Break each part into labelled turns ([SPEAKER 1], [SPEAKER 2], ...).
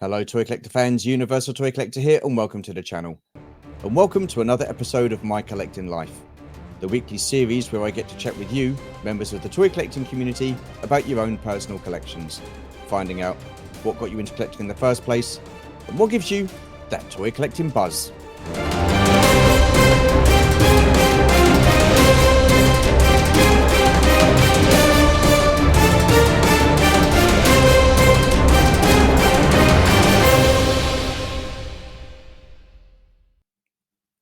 [SPEAKER 1] Hello Toy Collector fans, Universal Toy Collector here and welcome to the channel. And welcome to another episode of My Collecting Life, the weekly series where I get to chat with you, members of the toy collecting community, about your own personal collections, finding out what got you into collecting in the first place and what gives you that toy collecting buzz.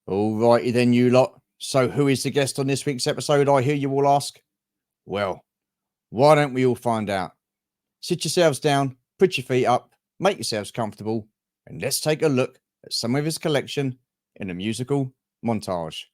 [SPEAKER 1] Alrighty then, you lot. So who is the guest on this week's episode, I hear you all ask? Well, why don't we all find out? Sit yourselves down, put your feet up, make yourselves comfortable, and let's take a look at some of his collection in a musical montage.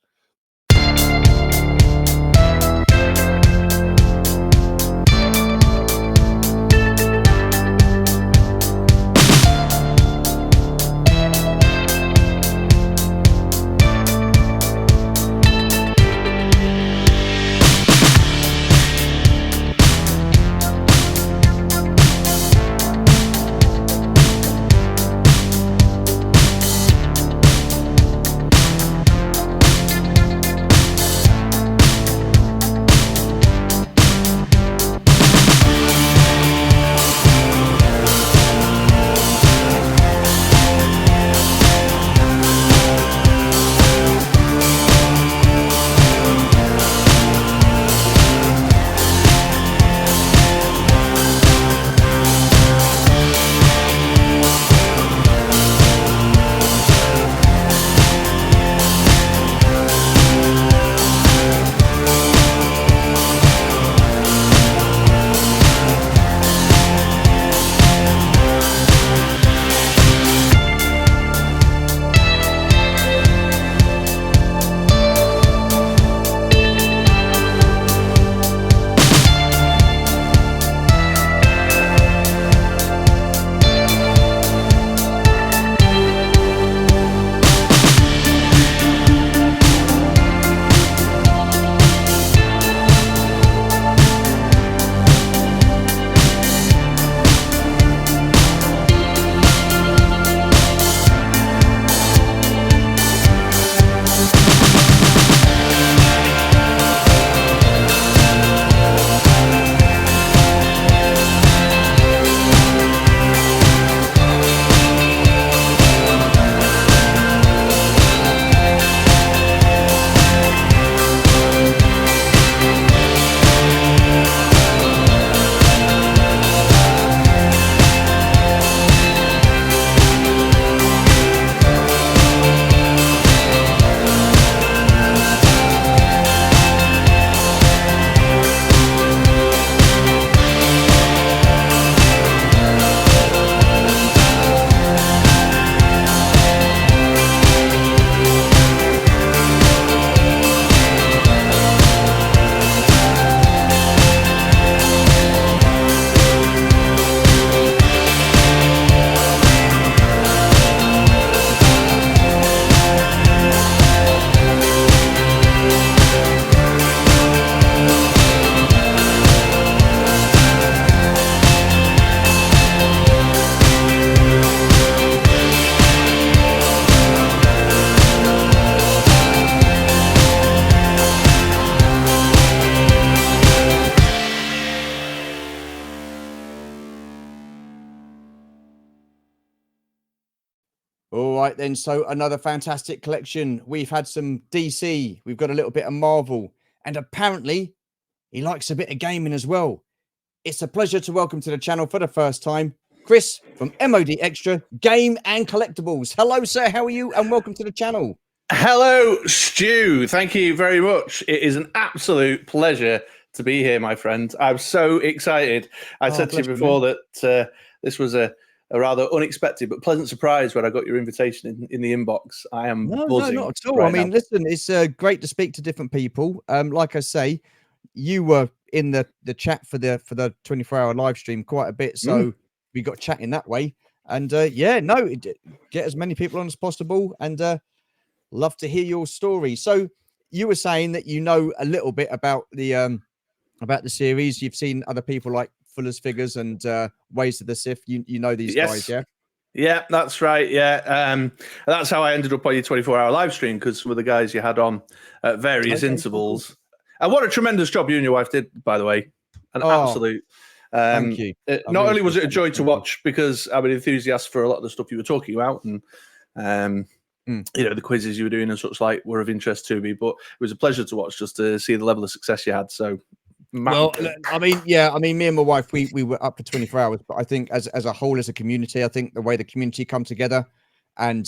[SPEAKER 1] All right, then. So another fantastic collection. We've had some DC. We've got a little bit of Marvel. And apparently, he likes a bit of gaming as well. It's a pleasure to welcome to the channel for the first time, Chris from MoDXtra, Game and Collectables. Hello, sir. How are you? And welcome to the channel.
[SPEAKER 2] Hello, Stu. Thank you very much. It is an absolute pleasure to be here, my friend. I'm so excited. I said to you before that this was a rather unexpected but pleasant surprise when I got your invitation in the inbox. I am buzzing.
[SPEAKER 1] No, not at all. I mean, listen, it's great to speak to different people. Like I say, you were in the chat for the 24-hour live stream quite a bit, so we got chatting that way. And get as many people on as possible, and love to hear your story. So you were saying that you know a little bit about the series. You've seen other people like Fuller's Figures and Ways of the Sith. You know these guys, yeah?
[SPEAKER 2] Yeah, that's right. Yeah, that's how I ended up on your 24-hour live stream, because some of the guys you had on at various intervals. Cool. And what a tremendous job you and your wife did, by the way. An absolute.
[SPEAKER 1] Thank you.
[SPEAKER 2] Not only was it a joy to watch because I'm an enthusiast for a lot of the stuff you were talking about, and the quizzes you were doing and such like were of interest to me, but it was a pleasure to watch just to see the level of success you had. So.
[SPEAKER 1] Well, I mean, me and my wife, we were up for 24 hours, but I think as a whole, as a community, I think the way the community come together and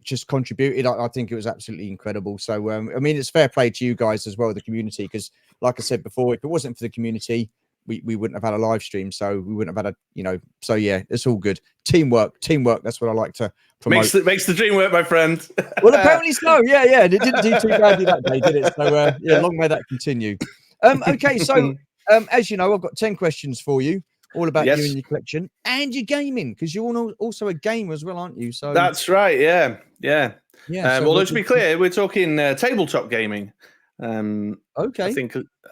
[SPEAKER 1] just contributed, I think it was absolutely incredible. So, I mean, it's fair play to you guys as well, the community, because like I said before, if it wasn't for the community, we wouldn't have had a live stream. So we wouldn't have had so yeah, it's all good. Teamwork. That's what I like to promote.
[SPEAKER 2] Makes the dream work, my friend.
[SPEAKER 1] Well, apparently so. Yeah. It didn't do too badly that day, did it? So, long may that continue. Okay, so as you know, I've got 10 questions for you, all about you and your collection and your gaming, because you're also a gamer as well, aren't you? So
[SPEAKER 2] that's right. Yeah.
[SPEAKER 1] So
[SPEAKER 2] well, let's be clear, we're talking tabletop gaming.
[SPEAKER 1] Okay.
[SPEAKER 2] I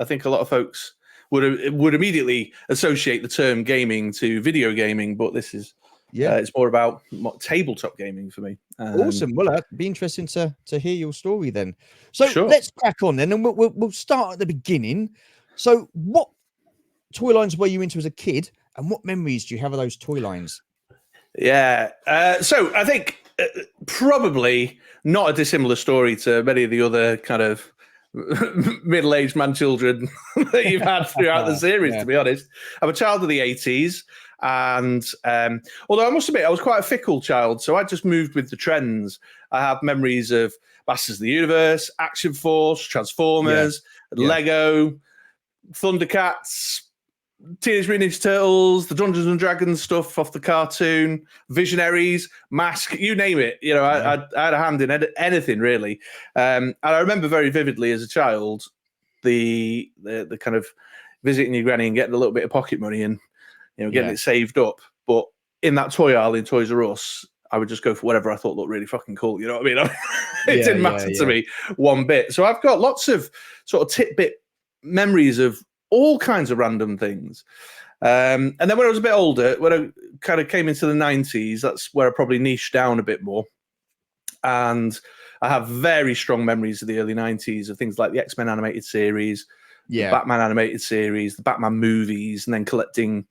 [SPEAKER 2] think a lot of folks would immediately associate the term gaming to video gaming, but this is it's more about tabletop gaming for me.
[SPEAKER 1] Awesome. Well, it'd be interesting to hear your story then. So let's crack on then, and we'll start at the beginning. So, what toy lines were you into as a kid, and what memories do you have of those toy lines?
[SPEAKER 2] Yeah. So I think probably not a dissimilar story to many of the other kind of middle-aged man-children that you've had throughout the series, to be honest. I'm a child of the 80s. And although I must admit, I was quite a fickle child, so I just moved with the trends. I have memories of Masters of the Universe, Action Force, Transformers, Lego, Thundercats, Teenage Mutant Ninja Turtles, the Dungeons and Dragons stuff off the cartoon, Visionaries, Mask, you name it. I had a hand in anything really. And I remember very vividly as a child the kind of visiting your granny and getting a little bit of pocket money and getting it saved up. But in that toy aisle in Toys R Us, I would just go for whatever I thought looked really fucking cool. You know what I mean? It didn't matter to me one bit. So I've got lots of sort of tidbit memories of all kinds of random things. And then when I was a bit older, when I kind of came into the 90s, that's where I probably niched down a bit more. And I have very strong memories of the early 90s of things like the X-Men animated series, the Batman animated series, the Batman movies, and then collecting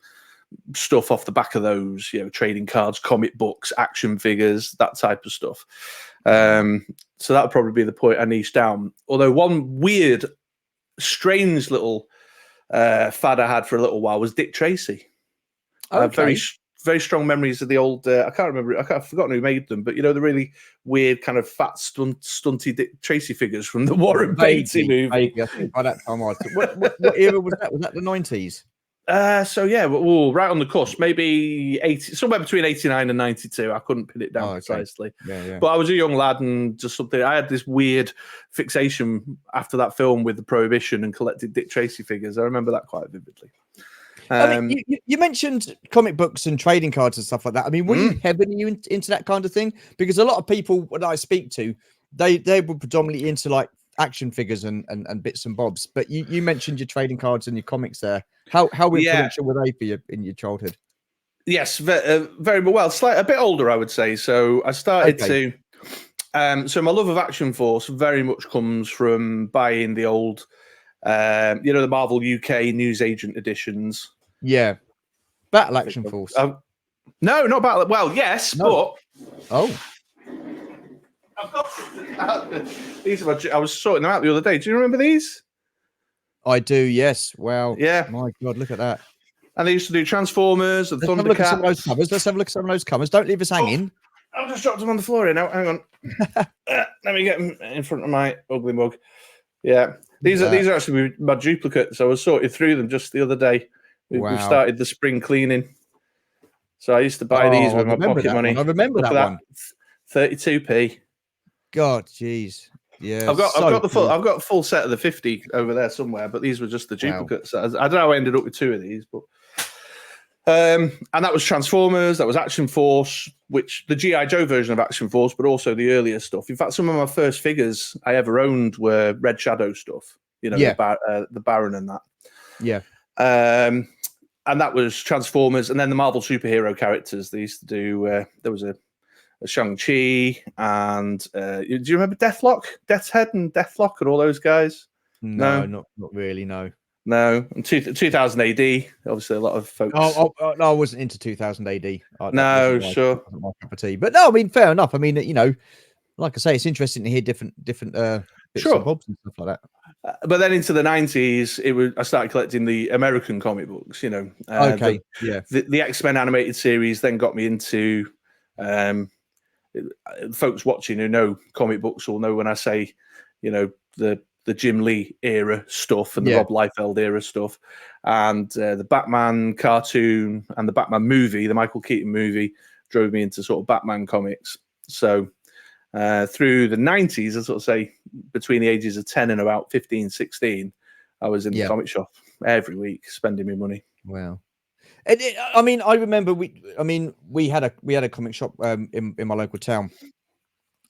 [SPEAKER 2] stuff off the back of those, trading cards, comic books, action figures, that type of stuff. So that would probably be the point I niched down. Although one weird, strange little fad I had for a little while was Dick Tracy. I have very strong memories of the old. I've forgotten who made them, but the really weird kind of fat, stunty Dick Tracy figures from the Warren Beatty movie.
[SPEAKER 1] I think by that time, what era was that? Was that the 90s?
[SPEAKER 2] Right on the cusp, maybe 80, somewhere between 89 and 92. I couldn't pin it down precisely. But I was a young lad, and just something. I had this weird fixation after that film with the Prohibition and collected Dick Tracy figures. I remember that quite vividly.
[SPEAKER 1] I mean, you mentioned comic books and trading cards and stuff like that. I mean, were you heavily into that kind of thing? Because a lot of people that I speak to, they were predominantly into like action figures and bits and bobs. But you mentioned your trading cards and your comics there. How influential were they for you in your childhood?
[SPEAKER 2] Yes, very well. A bit older, I would say. So I started to. So my love of Action Force very much comes from buying the old, the Marvel UK newsagent editions.
[SPEAKER 1] Yeah, Battle Action Force.
[SPEAKER 2] No, not Battle. Well, yes, but I've got these. I was sorting them out the other day. Do you remember these?
[SPEAKER 1] I do. Yes. Wow.
[SPEAKER 2] Yeah.
[SPEAKER 1] My God, look at that.
[SPEAKER 2] And they used to do Transformers and Thundercats.
[SPEAKER 1] Let's have a look at some of those covers. Don't leave us hanging.
[SPEAKER 2] I've just dropped them on the floor here now. Hang on. Let me get them in front of my ugly mug. Yeah. These are actually my duplicates. I was sorting through them just the other day. We've started the spring cleaning. So I used to buy these with my pocket money.
[SPEAKER 1] I remember that one.
[SPEAKER 2] 32p.
[SPEAKER 1] God, jeez. Yeah.
[SPEAKER 2] I've got a full set of the 50 over there somewhere, but these were just the duplicates. I don't know how I ended up with two of these, but and that was Transformers, that was Action Force, which the G.I. Joe version of Action Force, but also the earlier stuff. In fact, some of my first figures I ever owned were Red Shadow stuff, the Baron and that.
[SPEAKER 1] Yeah.
[SPEAKER 2] and that was Transformers, and then the Marvel superhero characters. They used to do. There was a Shang-Chi, and do you remember Deathlock, Death's Head, and Deathlock, and all those guys?
[SPEAKER 1] No, not really. No.
[SPEAKER 2] And 2000 AD. Obviously, a lot of folks.
[SPEAKER 1] No, I wasn't into 2000 AD.
[SPEAKER 2] No, sure.
[SPEAKER 1] Wasn't my cup of tea. But no, I mean, fair enough. I mean, like I say, it's interesting to hear different bits and bobs and stuff like that.
[SPEAKER 2] But then into the 90s, I started collecting the American comic books.
[SPEAKER 1] Okay,
[SPEAKER 2] the X-Men animated series then got me into. Folks watching who know comic books will know when I say, the Jim Lee era stuff and the Rob Liefeld era stuff, and the Batman cartoon and the Batman movie, the Michael Keaton movie, drove me into sort of Batman comics. So through the 90s, I sort of say between the ages of 10 and about 15, 16, I was in the comic shop every week spending my money.
[SPEAKER 1] Wow. I mean, I remember we had a comic shop in my local town,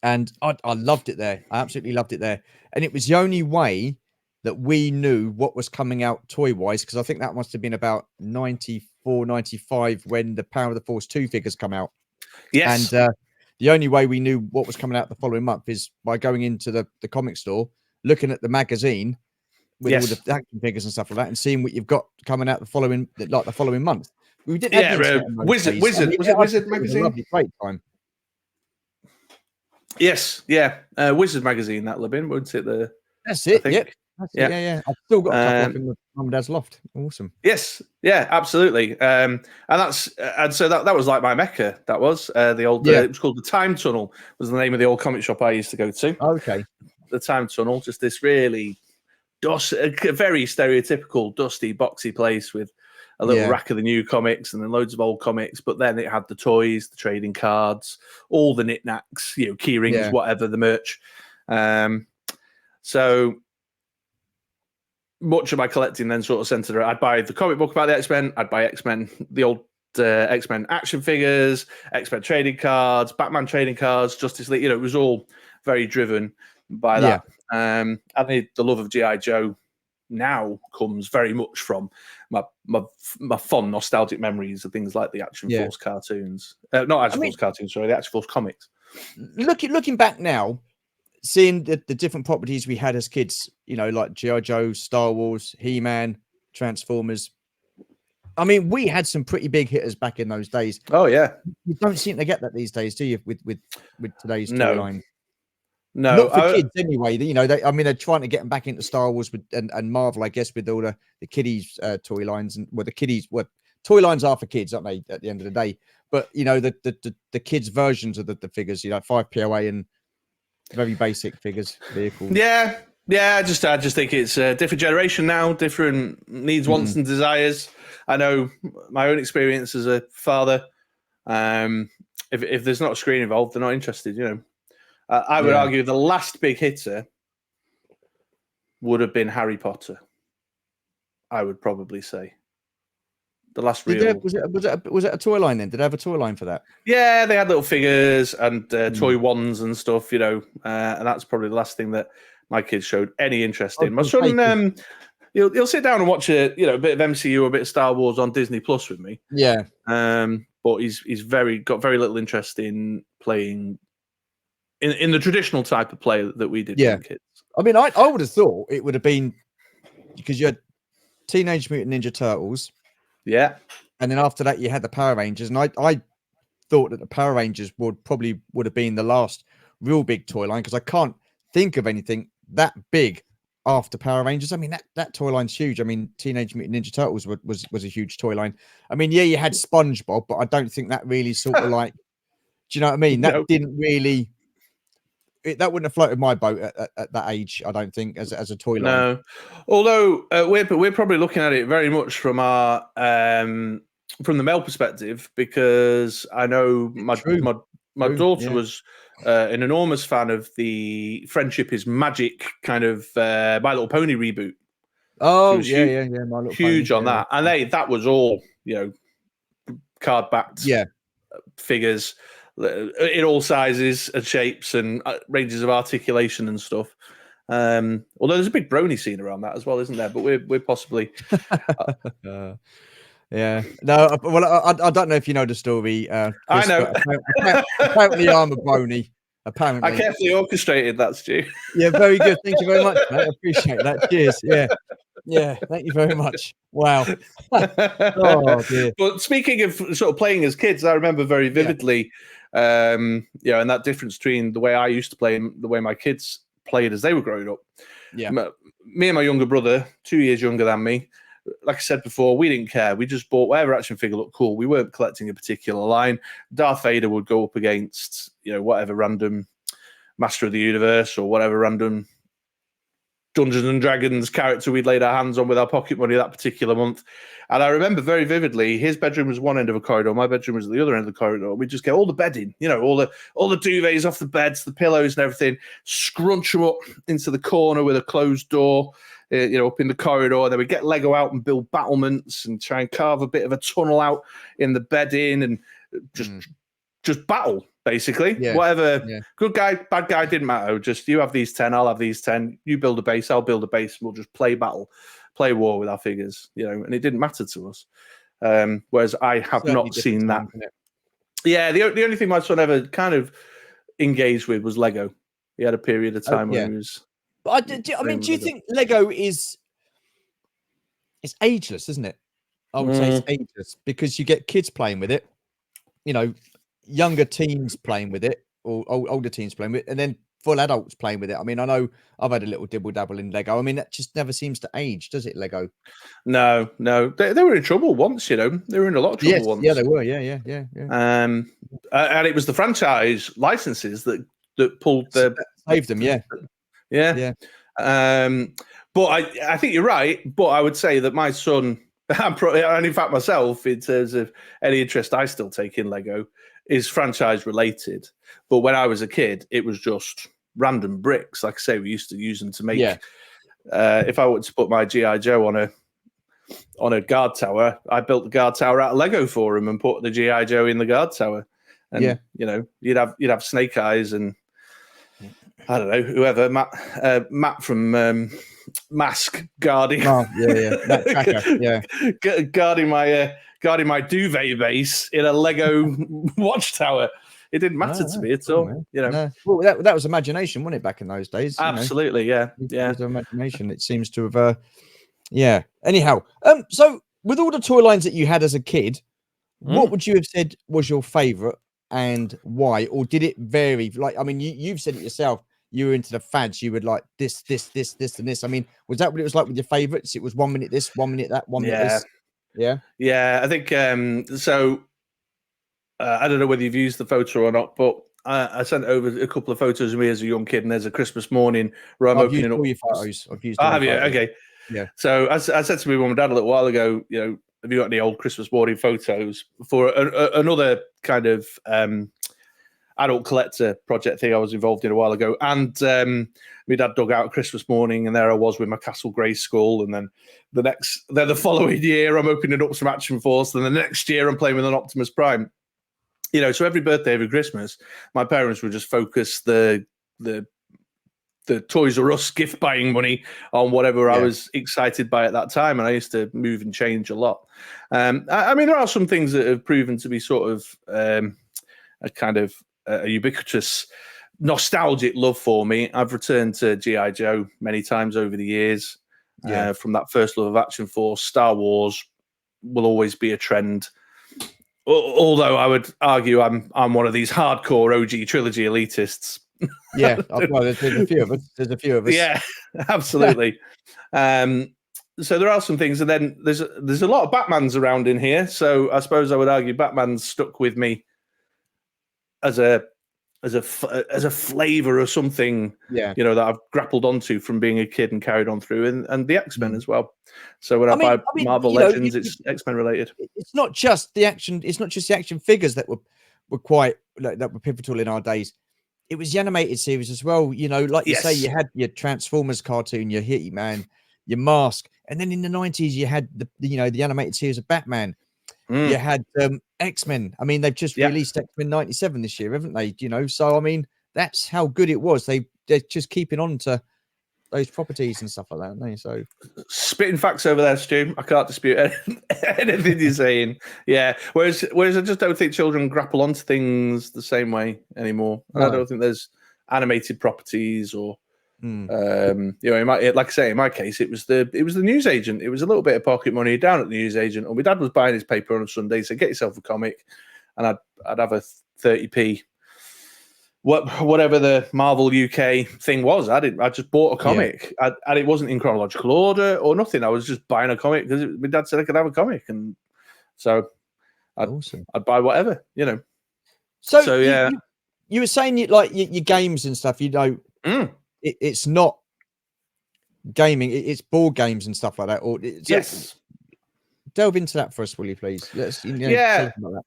[SPEAKER 1] and I loved it there. I absolutely loved it there, and it was the only way that we knew what was coming out toy wise, because I think that must have been about 94, 95 when the Power of the Force 2 figures come out.
[SPEAKER 2] Yes,
[SPEAKER 1] and the only way we knew what was coming out the following month is by going into the comic store, looking at the magazine with all the action figures and stuff like that, and seeing what you've got coming out the following month. We didn't have
[SPEAKER 2] Wizard. Was it Wizard magazine?
[SPEAKER 1] Lovely, great time.
[SPEAKER 2] Yes, Wizard magazine that would have been, wouldn't it?
[SPEAKER 1] That's it. Yep. Yeah. I've still got a couple up in my mum and dad's loft. Awesome.
[SPEAKER 2] Yes, absolutely. And so that was like my mecca. That was the old. It was called the Time Tunnel. Was the name of the old comic shop I used to go to.
[SPEAKER 1] Okay.
[SPEAKER 2] The Time Tunnel, just this really a very stereotypical dusty boxy place with a little rack of the new comics and then loads of old comics, but then it had the toys, the trading cards, all the knickknacks, key rings, whatever, the merch. So much of my collecting then sort of centered around, I'd buy the comic book about the X-Men, I'd buy X-Men, the old X-Men action figures, X-Men trading cards, Batman trading cards, Justice League, it was all very driven by that. I think the love of G.I. Joe now comes very much from my fond nostalgic memories of things like the Action Force cartoons. Not Action Force cartoons, sorry, the Action Force comics.
[SPEAKER 1] Looking back now, seeing the different properties we had as kids, like G.I. Joe, Star Wars, He-Man, Transformers. I mean, we had some pretty big hitters back in those days.
[SPEAKER 2] Oh yeah.
[SPEAKER 1] You don't seem to get that these days, do you, with today's toy line?
[SPEAKER 2] No,
[SPEAKER 1] not for kids anyway. They're trying to get them back into Star Wars and Marvel, I guess, with all the kiddies toy lines and toy lines are for kids, aren't they? At the end of the day, but the kids versions of the figures, 5 POA and very basic figures, vehicles.
[SPEAKER 2] Yeah. I just think it's a different generation now, different needs, wants, and desires. I know my own experience as a father. If there's not a screen involved, they're not interested. I would argue the last big hitter would have been Harry Potter. I would probably say the last real.
[SPEAKER 1] Was it a toy line then? Did they have a toy line for that?
[SPEAKER 2] Yeah, they had little figures and toy wands and stuff. And that's probably the last thing that my kids showed any interest in. My son, he'll sit down and watch a bit of MCU or a bit of Star Wars on Disney Plus with me.
[SPEAKER 1] Yeah.
[SPEAKER 2] But he's got very little interest in playing. In the traditional type of play that we did with kids.
[SPEAKER 1] I mean, I would have thought it would have been because you had Teenage Mutant Ninja Turtles.
[SPEAKER 2] Yeah.
[SPEAKER 1] And then after that, you had the Power Rangers. And I thought that the Power Rangers would have been the last real big toy line because I can't think of anything that big after Power Rangers. I mean, that toy line's huge. I mean, Teenage Mutant Ninja Turtles was a huge toy line. I mean, you had SpongeBob, but I don't think that really sort of like, do you know what I mean? That didn't really... that wouldn't have floated my boat at that age, I don't think, as a toy line.
[SPEAKER 2] No, although we're probably looking at it very much from our from the male perspective, because I know my daughter was an enormous fan of the Friendship is Magic kind of My Little Pony reboot.
[SPEAKER 1] Oh yeah, My Little
[SPEAKER 2] huge
[SPEAKER 1] Pony,
[SPEAKER 2] on that, and that was all card backed figures. In all sizes and shapes and ranges of articulation and stuff. Although there's a big brony scene around that as well, isn't there? But we're possibly
[SPEAKER 1] Yeah. No, well, I don't know if you know the story, Chris,
[SPEAKER 2] I know.
[SPEAKER 1] But apparently I'm a brony. Apparently.
[SPEAKER 2] I carefully orchestrated that, Stu.
[SPEAKER 1] Yeah, very good. Thank you very much, mate. I appreciate that. Cheers. Yeah. Yeah. Thank you very much. Wow. Oh, dear.
[SPEAKER 2] But speaking of sort of playing as kids, I remember very vividly, and that difference between the way I used to play and the way my kids played as they were growing up.
[SPEAKER 1] Yeah.
[SPEAKER 2] Me and my younger brother, 2 years younger than me, like I said before, we didn't care. We just bought whatever action figure looked cool. We weren't collecting a particular line. Darth Vader would go up against, whatever random Master of the Universe or whatever random Dungeons and Dragons character we'd laid our hands on with our pocket money that particular month. And I remember very vividly, his bedroom was one end of a corridor, my bedroom was the other end of the corridor. We'd just get all the bedding, all the duvets off the beds, the pillows and everything, scrunch them up into the corner with a closed door, up in the corridor. And then we'd get Lego out and build battlements and try and carve a bit of a tunnel out in the bedding and just battle, basically. Whatever. Good guy, bad guy, didn't matter. Just you have these 10, I'll have these 10. You build a base, I'll build a base, and we'll just play battle, play war with our figures, and it didn't matter to us. Whereas I have not seen that. Yeah, the only thing my son ever kind of engaged with was Lego. He had a period of time when he was.
[SPEAKER 1] But I mean, do you think Lego it's ageless, isn't it? I would say it's ageless because you get kids playing with it, younger teens playing with it, or older teens playing with it, and then full adults playing with it. I mean, I know I've had a little dibble dabble in Lego. I mean, that just never seems to age, does it, Lego?
[SPEAKER 2] No. They were in trouble once, They were in a lot of trouble once.
[SPEAKER 1] Yeah, they were. Yeah.
[SPEAKER 2] And it was the franchise licenses that pulled
[SPEAKER 1] saved them.
[SPEAKER 2] Yeah. But I think you're right. But I would say that my son, and in fact myself, in terms of any interest I still take in Lego, is franchise related. But when I was a kid, it was just random bricks. Like I say, we used to use them to make. If I wanted to put my GI Joe on a guard tower, I built the guard tower out of Lego for him and put the GI Joe in the guard tower. And you'd have Snake Eyes and I don't know, whoever, Matt from Mask guarding.
[SPEAKER 1] Matt Tracker,
[SPEAKER 2] guarding my duvet base in a Lego watchtower. It didn't matter to me at all.
[SPEAKER 1] No. Well, that was imagination, wasn't it, back in those days?
[SPEAKER 2] Absolutely, yeah.
[SPEAKER 1] It was imagination. It seems to have. Anyhow, so with all the toy lines that you had as a kid, what would you have said was your favorite and why? Or did it vary? Like, I mean, you've said it yourself. You were into the fads. You would like this, and this. I mean, was that what it was like with your favorites? It was 1 minute this, 1 minute that, 1 minute this. Yeah.
[SPEAKER 2] I think so. I don't know whether you've used the photo or not, but I sent over a couple of photos of me as a young kid, and there's a Christmas morning where I'm opening up.
[SPEAKER 1] All your photos. I've used.
[SPEAKER 2] Have you? Okay.
[SPEAKER 1] Yeah.
[SPEAKER 2] So I said to my mum and dad a little while ago, have you got any old Christmas morning photos for another kind of adult collector project thing I was involved in a while ago? And my dad dug out a Christmas morning, and there I was with my Castle Grayskull. And then the following year, I'm opening up some Action Force. And the next year, I'm playing with an Optimus Prime. So every birthday, every Christmas, my parents would just focus the Toys R Us gift buying money on whatever I was excited by at that time. And I used to move and change a lot. I mean, there are some things that have proven to be sort of a kind of a ubiquitous nostalgic love for me. I've returned to G.I. Joe many times over the years. From that first love of Action Force. Star Wars will always be a trend. Although I would argue I'm one of these hardcore OG trilogy elitists.
[SPEAKER 1] Well, there's a few of us.
[SPEAKER 2] Yeah, absolutely. So there are some things, and then there's a lot of Batmans around in here. So I suppose I would argue Batman's stuck with me as a flavor or something. That I've grappled onto from being a kid and carried on through, and the X-Men as well. So when I buy Marvel Legends, it's X-Men related.
[SPEAKER 1] It's not just the action. It's not just the action figures that were quite that were pivotal in our days. It was the animated series as well. Like you say, you had your Transformers cartoon, your Hitman, your Mask, and then in the 90s you had the animated series of Batman. You had X-Men. I mean, they've just released X-Men 97 this year, haven't they? So I mean, that's how good it was. They're just keeping on to those properties and stuff like that, don't they? So
[SPEAKER 2] spitting facts over there, Stu. I can't dispute anything you're saying. Yeah. Whereas I just don't think children grapple onto things the same way anymore. And I don't think there's animated properties or you know, like I say, in my case, it was the newsagent. It was a little bit of pocket money down at the newsagent, and my dad was buying his paper on a Sunday, so get yourself a comic, and I'd have a 30p. Whatever the Marvel UK thing was, I just bought a comic, and it wasn't in chronological order or nothing. I was just buying a comic because my dad said I could have a comic, and so I'd buy whatever, you know.
[SPEAKER 1] So yeah, you were saying you like your games and stuff. You know, it's not gaming; it's board games and stuff like that. Or
[SPEAKER 2] yes,
[SPEAKER 1] delve into that for us, will you please? Let's tell us about that.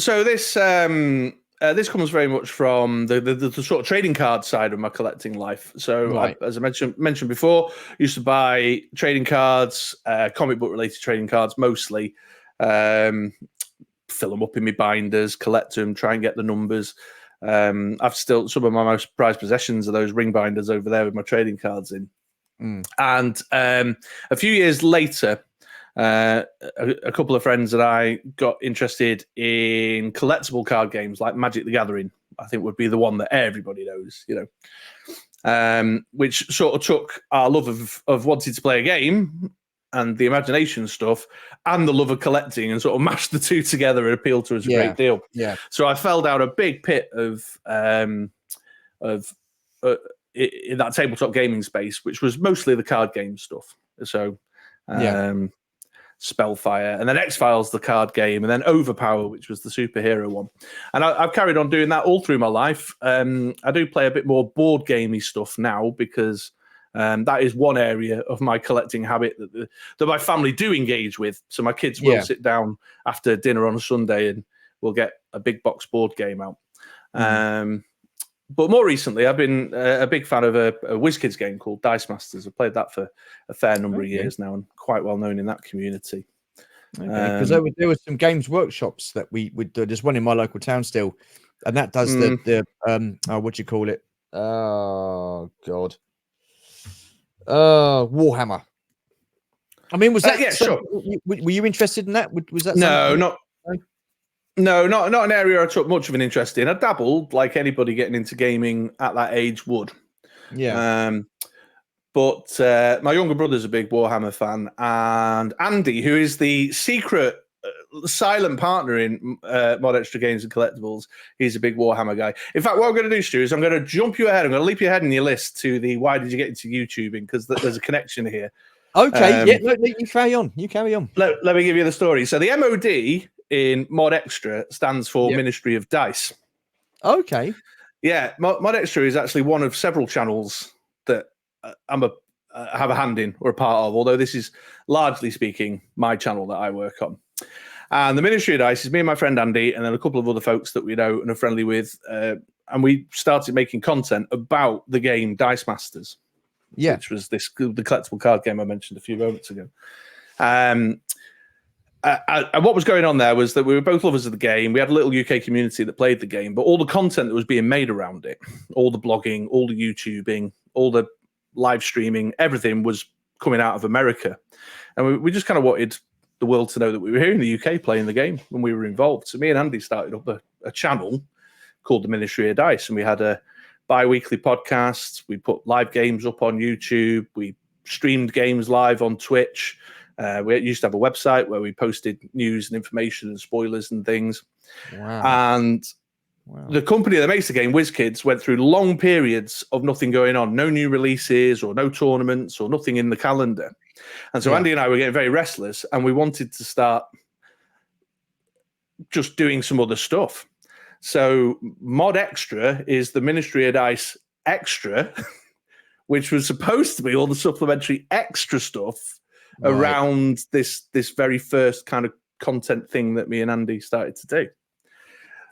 [SPEAKER 2] So this comes very much from the sort of trading card side of my collecting life. So, as I mentioned before, I used to buy trading cards, comic book related trading cards mostly, fill them up in my binders, collect them, try and get the numbers. I've still some of my most prized possessions are those ring binders over there with my trading cards in. And a few years later, a couple of friends and I got interested in collectible card games like Magic the Gathering. I think would be the one that everybody knows, you know, which sort of took our love of wanting to play a game and the imagination stuff and the love of collecting and sort of mashed the two together and appealed to us a great deal. Yeah. So I fell down a big pit of in that tabletop gaming space, which was mostly the card game stuff. So, Spellfire, and then X-Files, the card game, and then Overpower, which was the superhero one. And I've carried on doing that all through my life. I do play a bit more board gamey stuff now because that is one area of my collecting habit that my family do engage with. So my kids will sit down after dinner on a Sunday and we'll get a big box board game out. But more recently, I've been a big fan of a WizKids game called Dice Masters. I've played that for a fair number of years now and quite well known in that community.
[SPEAKER 1] Because there were some games workshops that we would do. There's one in my local town still, and that does the what do you call it? Oh God, Warhammer. I mean, was that
[SPEAKER 2] sure?
[SPEAKER 1] Were you interested in that? Was that
[SPEAKER 2] No, not an area I took much of an interest in. I dabbled, like anybody getting into gaming at that age would. Yeah. But my younger brother's a big Warhammer fan, and Andy, who is the secret silent partner in MoDXtra Games and Collectables, he's a big Warhammer guy. In fact, what I'm going to do, Stu, is I'm going to jump you ahead. I'm going to leap you ahead in your list to the why did you get into YouTubing, because there's a connection here.
[SPEAKER 1] Okay, you carry on. You carry on.
[SPEAKER 2] Let me give you the story. So the MOD in MoDXtra stands for Ministry of Dice.
[SPEAKER 1] Okay.
[SPEAKER 2] Yeah, MoDXtra is actually one of several channels that have a hand in or a part of, although this is largely speaking my channel that I work on. And the Ministry of Dice is me and my friend Andy and then a couple of other folks that we know and are friendly with. And we started making content about the game Dice Masters, which was the collectible card game I mentioned a few moments ago. And what was going on there was that we were both lovers of the game. We had a little UK community that played the game, but all the content that was being made around it, all the blogging, all the YouTubing, all the live streaming, everything was coming out of America. And we just kind of wanted the world to know that we were here in the UK playing the game when we were involved. So me and Andy started up a channel called the Ministry of Dice, and we had a bi-weekly podcast. We put live games up on YouTube. We streamed games live on Twitch. We used to have a website where we posted news and information and spoilers and things. Wow. And the company that makes the game, WizKids, went through long periods of nothing going on, no new releases or no tournaments or nothing in the calendar. And so Andy and I were getting very restless and we wanted to start just doing some other stuff. So MoDXtra is the Ministry of Dice Extra, which was supposed to be all the supplementary extra stuff around this very first kind of content thing that me and Andy started to do.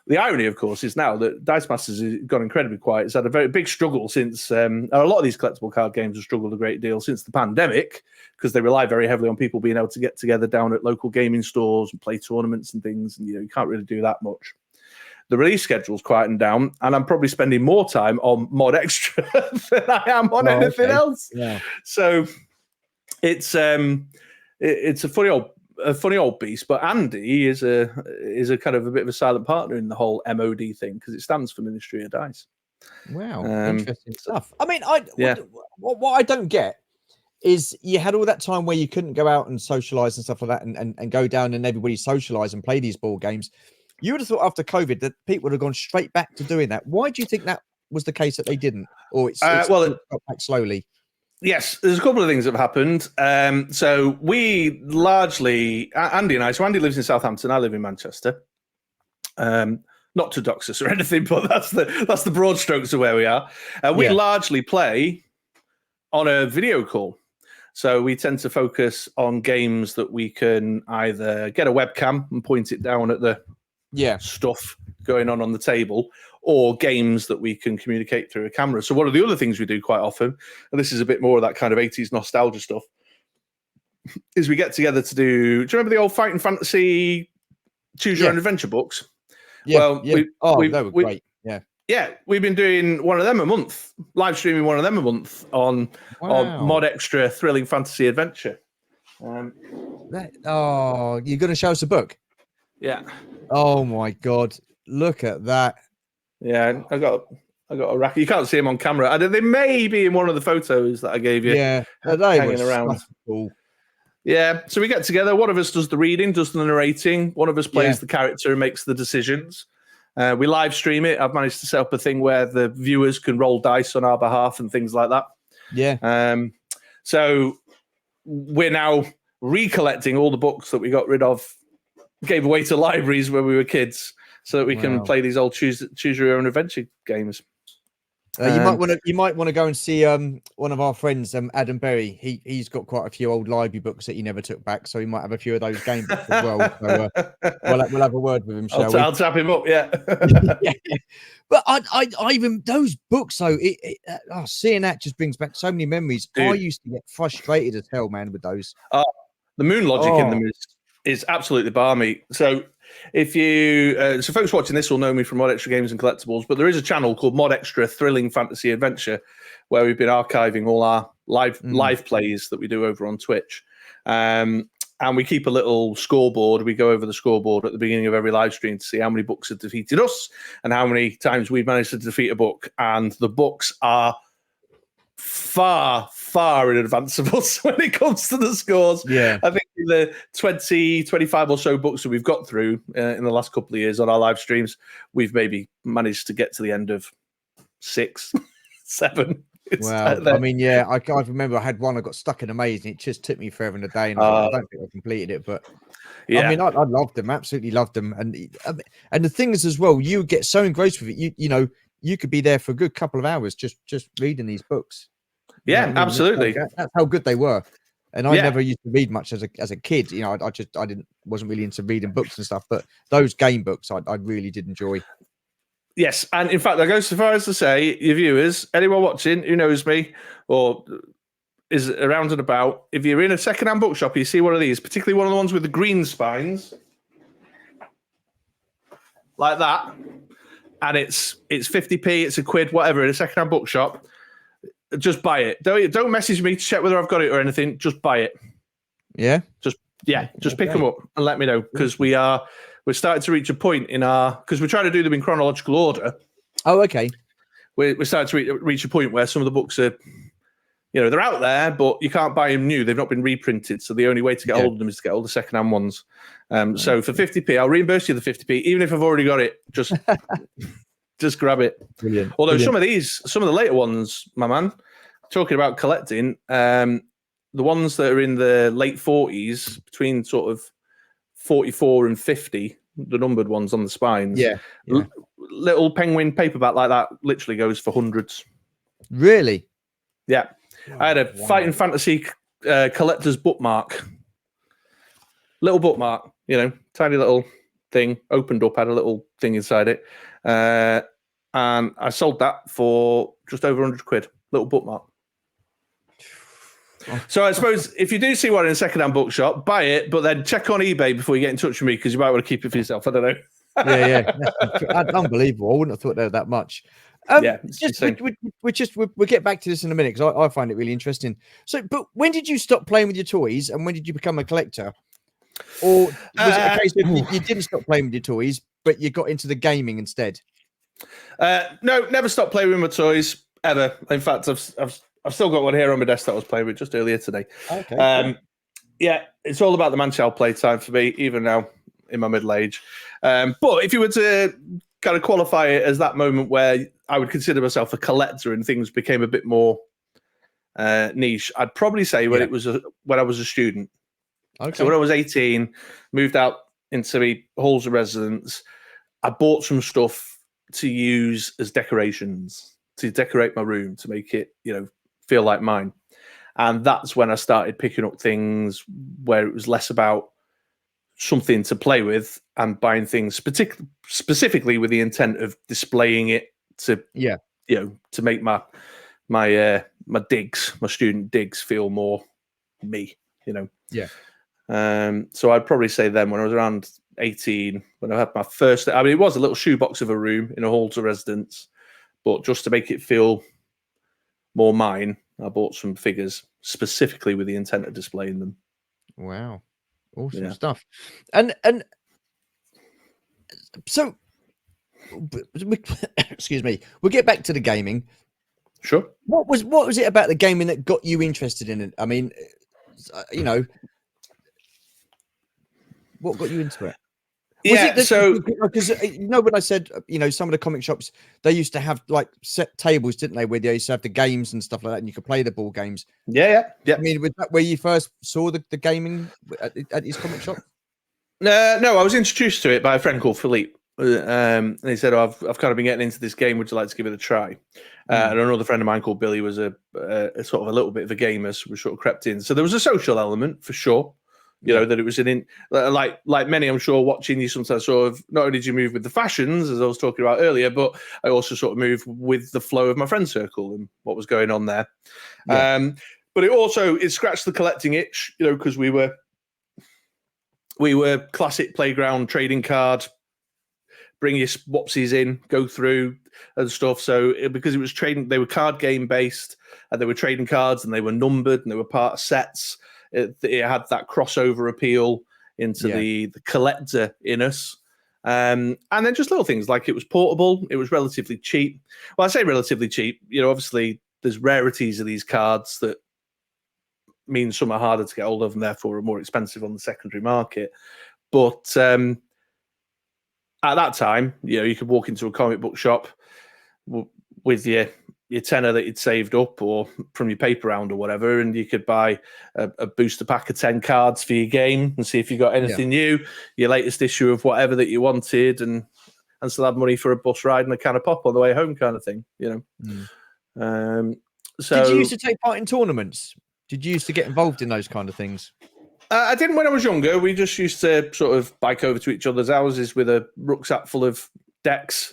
[SPEAKER 2] The irony, of course, is now that Dice Masters has gone incredibly quiet. It's had a very big struggle since a lot of these collectible card games have struggled a great deal since the pandemic because they rely very heavily on people being able to get together down at local gaming stores and play tournaments and things. And you can't really do that much. the release schedule's quietened down, and I'm probably spending more time on MoDXtra than I am on anything else.
[SPEAKER 1] Yeah.
[SPEAKER 2] So it's a funny old beast. But Andy is a kind of a bit of a silent partner in the whole MOD thing, because it stands for Ministry of Dice.
[SPEAKER 1] Wow, interesting stuff. I mean, what I don't get is you had all that time where you couldn't go out and socialize and stuff like that, and go down and everybody socialize and play these board games. You would have thought after COVID that people would have gone straight back to doing that. Why do you think that was the case that they didn't? Or it's got back slowly? Yes, there's a couple of things that have happened. So we largely, Andy and I, so Andy lives in Southampton, I live in Manchester. Not to dox us or anything, but that's the broad strokes of where we are. We largely play on a video call. So we tend to focus on games that we can either get a webcam and point it down at the stuff going on the table, or games that we can communicate through a camera. So one of the other things we do quite often, and this is a bit more of that kind of 80s nostalgia stuff, is we get together to do you remember the old Fighting Fantasy Choose Your Own Adventure books? Yeah, they were great.
[SPEAKER 2] Yeah, we've been doing one of them a month, live streaming one of them a month on MoDXtra Thrilling Fantasy Adventure.
[SPEAKER 1] You're going to show us a book?
[SPEAKER 2] Yeah.
[SPEAKER 1] Oh my God, look at that.
[SPEAKER 2] Yeah, I got a rack. You can't see them on camera. They may be in one of the photos that I gave you.
[SPEAKER 1] Yeah,
[SPEAKER 2] hanging around.
[SPEAKER 1] Cool.
[SPEAKER 2] Yeah, so we get together. One of us does the reading, does the narrating. One of us plays the character and makes the decisions. We live stream it. I've managed to set up a thing where the viewers can roll dice on our behalf and things like that.
[SPEAKER 1] Yeah.
[SPEAKER 2] So we're now recollecting all the books that we got rid of, gave away to libraries when we were kids, so that we can play these old choose your own adventure games.
[SPEAKER 1] You might want to go and see one of our friends, Adam Berry. He's got quite a few old library books that he never took back, so he might have a few of those game books as well. So we'll have a word with him, shall we?
[SPEAKER 2] I'll tap him up, yeah.
[SPEAKER 1] But I even those books though, seeing that just brings back so many memories. Dude. I used to get frustrated as hell, man, with those.
[SPEAKER 2] The moon logic in them is absolutely balmy. So if you, so folks watching this will know me from MoDXtra Games and Collectables, but there is a channel called MoDXtra Thrilling Fantasy Adventure where we've been archiving all our live plays that we do over on Twitch. And we keep a little scoreboard. We go over the scoreboard at the beginning of every live stream to see how many books have defeated us and how many times we've managed to defeat a book. And the books are far in advance of us when it comes to the scores.
[SPEAKER 1] Yeah,
[SPEAKER 2] I think the 20, 25 or so books that we've got through in the last couple of years on our live streams, we've maybe managed to get to the end of 6, 7.
[SPEAKER 1] Wow. I mean, yeah, I remember I had one I got stuck in a maze and it just took me forever and a day, and I don't think I completed it, but I mean, I loved them, absolutely loved them. And the thing is as well, you get so engrossed with it, you know, you could be there for a good couple of hours just reading these books.
[SPEAKER 2] Yeah, you know, absolutely.
[SPEAKER 1] That's how good they were. And I never used to read much as a kid. You know, I wasn't really into reading books and stuff. But those game books, I really did enjoy.
[SPEAKER 2] Yes, and in fact, I go so far as to say, your viewers, anyone watching who knows me or is around and about, if you're in a secondhand bookshop, you see one of these, particularly one of the ones with the green spines, like that, and it's 50p, it's a quid, whatever, in a secondhand bookshop. Just buy it. Don't message me to check whether I've got it or anything. Just buy it.
[SPEAKER 1] Yeah.
[SPEAKER 2] Just pick them up and let me know, because we're starting to reach a point in because we're trying to do them in chronological order.
[SPEAKER 1] Oh, okay.
[SPEAKER 2] We're starting to reach a point where some of the books are, you know, they're out there, but you can't buy them new. They've not been reprinted, so the only way to get hold of them is to get all the secondhand ones. So for 50p, I'll reimburse you the 50p, even if I've already got it. Just grab it.
[SPEAKER 1] Brilliant.
[SPEAKER 2] Although some of the later ones, my man, talking about collecting, the ones that are in the late 40s, between sort of 44 and 50, the numbered ones on the spines.
[SPEAKER 1] Yeah.
[SPEAKER 2] Little penguin paperback like that literally goes for hundreds.
[SPEAKER 1] Really?
[SPEAKER 2] Yeah. Wow. I had a Fighting Fantasy collector's bookmark. Little bookmark, you know, tiny little thing, opened up, had a little thing inside it. And I sold that for just over 100 quid. Little bookmark. So I suppose if you do see one in a secondhand bookshop, buy it, but then check on eBay before you get in touch with me, because you might want to keep it for yourself. I don't know.
[SPEAKER 1] Yeah. Unbelievable. I wouldn't have thought there was that much.
[SPEAKER 2] Yeah,
[SPEAKER 1] we'll get back to this in a minute because I find it really interesting. So, but when did you stop playing with your toys, and when did you become a collector? Or was it a case of you didn't stop playing with your toys, but you got into the gaming instead?
[SPEAKER 2] No, never stopped playing with my toys ever. In fact, I've still got one here on my desk that I was playing with just earlier today.
[SPEAKER 1] Okay.
[SPEAKER 2] Cool. Yeah, it's all about the man-child playtime for me, even now in my middle age. But if you were to kind of qualify it as that moment where I would consider myself a collector and things became a bit more niche, I'd probably say when I was a student. Okay. So when I was 18, moved out into the halls of residence, I bought some stuff to use as decorations, to decorate my room, to make it, feel like mine. And that's when I started picking up things where it was less about something to play with and buying things specifically with the intent of displaying it to, to make my digs, my student digs, feel more me,
[SPEAKER 1] Yeah.
[SPEAKER 2] So I'd probably say then when I was around 18, when I had my first, I mean, it was a little shoebox of a room in a hall to residence, but just to make it feel more mine, I bought some figures specifically with the intent of displaying them.
[SPEAKER 1] Wow. Awesome stuff. And so, excuse me, we'll get back to the gaming.
[SPEAKER 2] Sure.
[SPEAKER 1] What was it about the gaming that got you interested in it? I mean, what got you into it? Because when I said, some of the comic shops, they used to have like set tables, didn't they, where they used to have the games and stuff like that, and you could play the ball games.
[SPEAKER 2] Yeah.
[SPEAKER 1] I mean, was that where you first saw the gaming at these comic shops?
[SPEAKER 2] No, I was introduced to it by a friend called Philippe. And he said, I've kind of been getting into this game. Would you like to give it a try? And another friend of mine called Billy was a sort of a little bit of a gamer, so we sort of crept in. So there was a social element for sure. That it was like many, I'm sure, watching you sometimes sort of, not only did you move with the fashions, as I was talking about earlier, but I also sort of moved with the flow of my friend circle and what was going on there. Yeah. But it scratched the collecting itch, because we were classic playground trading card, bring your swapsies in, go through and stuff. So because it was trading, they were card game based, and they were trading cards, and they were numbered, and they were part of sets. It had that crossover appeal into the collector in us. And then just little things like it was portable. It was relatively cheap. Well, I say relatively cheap. Obviously there's rarities of these cards that mean some are harder to get hold of and therefore are more expensive on the secondary market. But at that time, you could walk into a comic book shop with your tenner that you'd saved up or from your paper round or whatever, and you could buy a booster pack of 10 cards for your game and see if you got anything new, your latest issue of whatever that you wanted, and still have money for a bus ride and a can of pop on the way home kind of thing, So
[SPEAKER 1] did you used to take part in tournaments? Did you used to get involved in those kind of things?
[SPEAKER 2] I didn't when I was younger. We just used to sort of bike over to each other's houses with a rucksack full of decks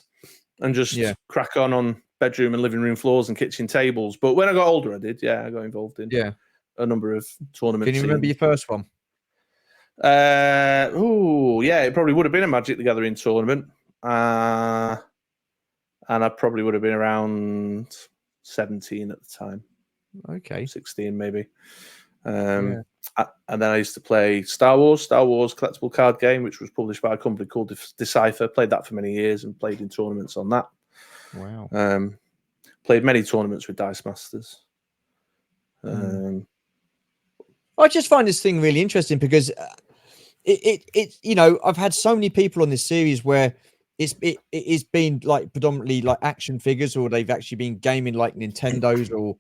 [SPEAKER 2] and just crack on bedroom and living room floors and kitchen tables. But when I got older, I did. Yeah, I got involved in a number of tournaments.
[SPEAKER 1] Can you remember your first one?
[SPEAKER 2] It probably would have been a Magic the Gathering tournament. And I probably would have been around 17 at the time.
[SPEAKER 1] Okay.
[SPEAKER 2] 16 maybe. And then I used to play Star Wars collectible card game, which was published by a company called Decipher. Played that for many years and played in tournaments on that.
[SPEAKER 1] Wow.
[SPEAKER 2] Played many tournaments with Dice Masters.
[SPEAKER 1] I just find this thing really interesting because I've had so many people on this series where it's been like predominantly like action figures, or they've actually been gaming like Nintendos or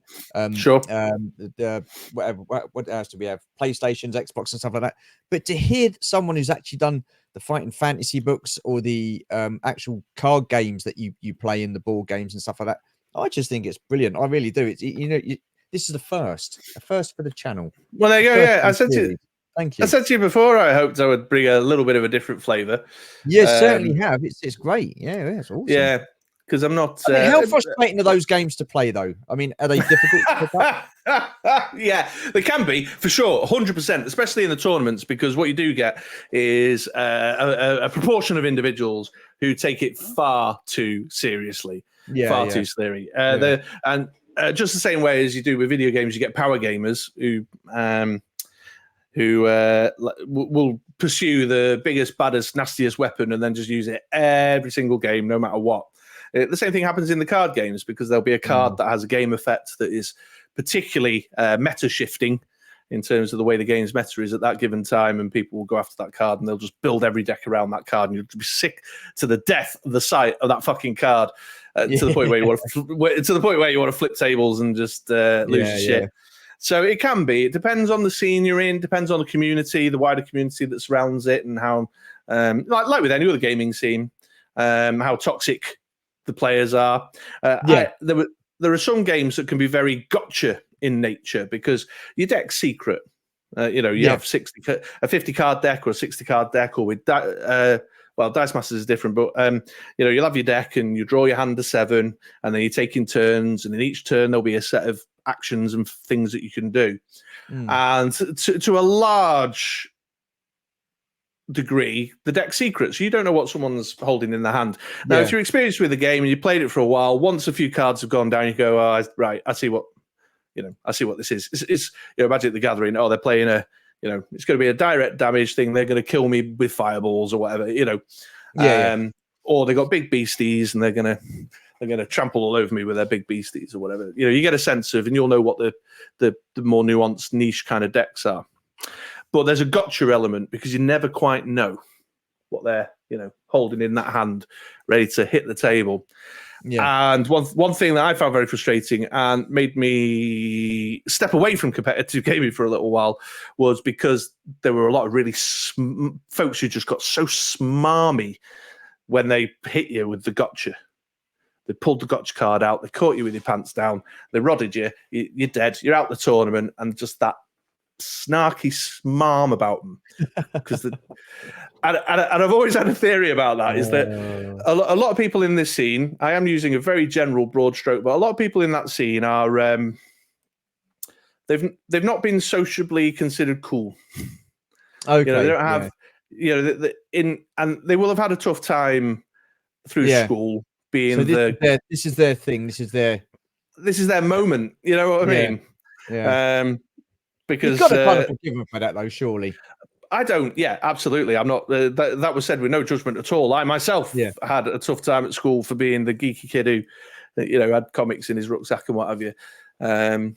[SPEAKER 1] what else do we have? PlayStations, Xbox, and stuff like that. But to hear someone who's actually done the fighting fantasy books or the actual card games that you play in the board games and stuff like that, I just think it's brilliant. I really do. It's this is a first for the channel.
[SPEAKER 2] Well, there you go. Yeah, I said to you.
[SPEAKER 1] Thank you.
[SPEAKER 2] I said to you before, I hoped I would bring a little bit of a different flavour.
[SPEAKER 1] You certainly have. It's great. Yeah, it's awesome.
[SPEAKER 2] Yeah. because I'm not.
[SPEAKER 1] I mean, how frustrating are those games to play, though? I mean, are they difficult to pick up?
[SPEAKER 2] Yeah, they can be, for sure, 100%, especially in the tournaments, because what you do get is a proportion of individuals who take it far too seriously, too seriously. And just the same way as you do with video games, you get power gamers who will pursue the biggest, baddest, nastiest weapon and then just use it every single game, no matter what. The same thing happens in the card games, because there'll be a card that has a game effect that is particularly meta shifting in terms of the way the game's meta is at that given time, and people will go after that card and they'll just build every deck around that card, and you'll be sick to the death of the sight of that fucking card to the point where you want to flip tables and just lose your shit. So it can be. It depends on the scene you're in, depends on the community, the wider community that surrounds it, and how, like with any other gaming scene, how toxic the players are. There are some games that can be very gotcha in nature because your deck's secret. You have a 50 card deck or a 60 card deck, or with Dice Masters is different, but you'll have your deck and you draw your hand to 7, and then you're taking turns, and in each turn there'll be a set of actions and things that you can do. And to a large degree, the deck secrets, you don't know what someone's holding in their hand. Now, if you're experienced with the game and you played it for a while, once a few cards have gone down, you go, I see what this is. It's Magic the Gathering. Oh, they're playing it's going to be a direct damage thing. They're going to kill me with fireballs or whatever, or they got big beasties and they're going to trample all over me with their big beasties or whatever. You get a sense of, and you'll know what the more nuanced niche kind of decks are. But there's a gotcha element because you never quite know what they're, holding in that hand, ready to hit the table. Yeah. And one thing that I found very frustrating and made me step away from competitive gaming for a little while was because there were a lot of really folks who just got so smarmy when they hit you with the gotcha. They pulled the gotcha card out, they caught you with your pants down, they rodded you, you're dead, you're out the tournament, and just that snarky smarm about them. Because and I've always had a theory about that, is that a lot of people in this scene, I am using a very general broad stroke, but a lot of people in that scene are they've not been sociably considered cool. Okay, they don't have and they will have had a tough time through school being
[SPEAKER 1] this is their thing, this is their
[SPEAKER 2] moment, you know what I mean? Because
[SPEAKER 1] you've got to kind of forgive them for that, though, surely.
[SPEAKER 2] I don't. Yeah, absolutely. I'm not. That was said with no judgment at all. I myself had a tough time at school for being the geeky kid who, had comics in his rucksack and what have you. It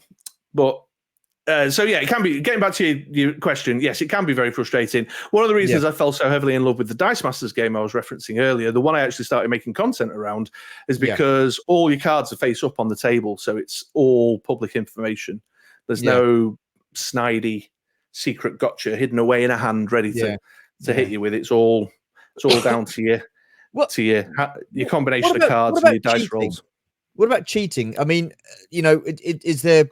[SPEAKER 2] can be. Getting back to your question, yes, it can be very frustrating. One of the reasons I fell so heavily in love with the Dice Masters game I was referencing earlier, the one I actually started making content around, is because all your cards are face up on the table, so it's all public information. There's no snidey secret gotcha hidden away in a hand ready to hit you with. It's all down to your combination of cards and your dice rolls.
[SPEAKER 1] What about cheating? I mean, did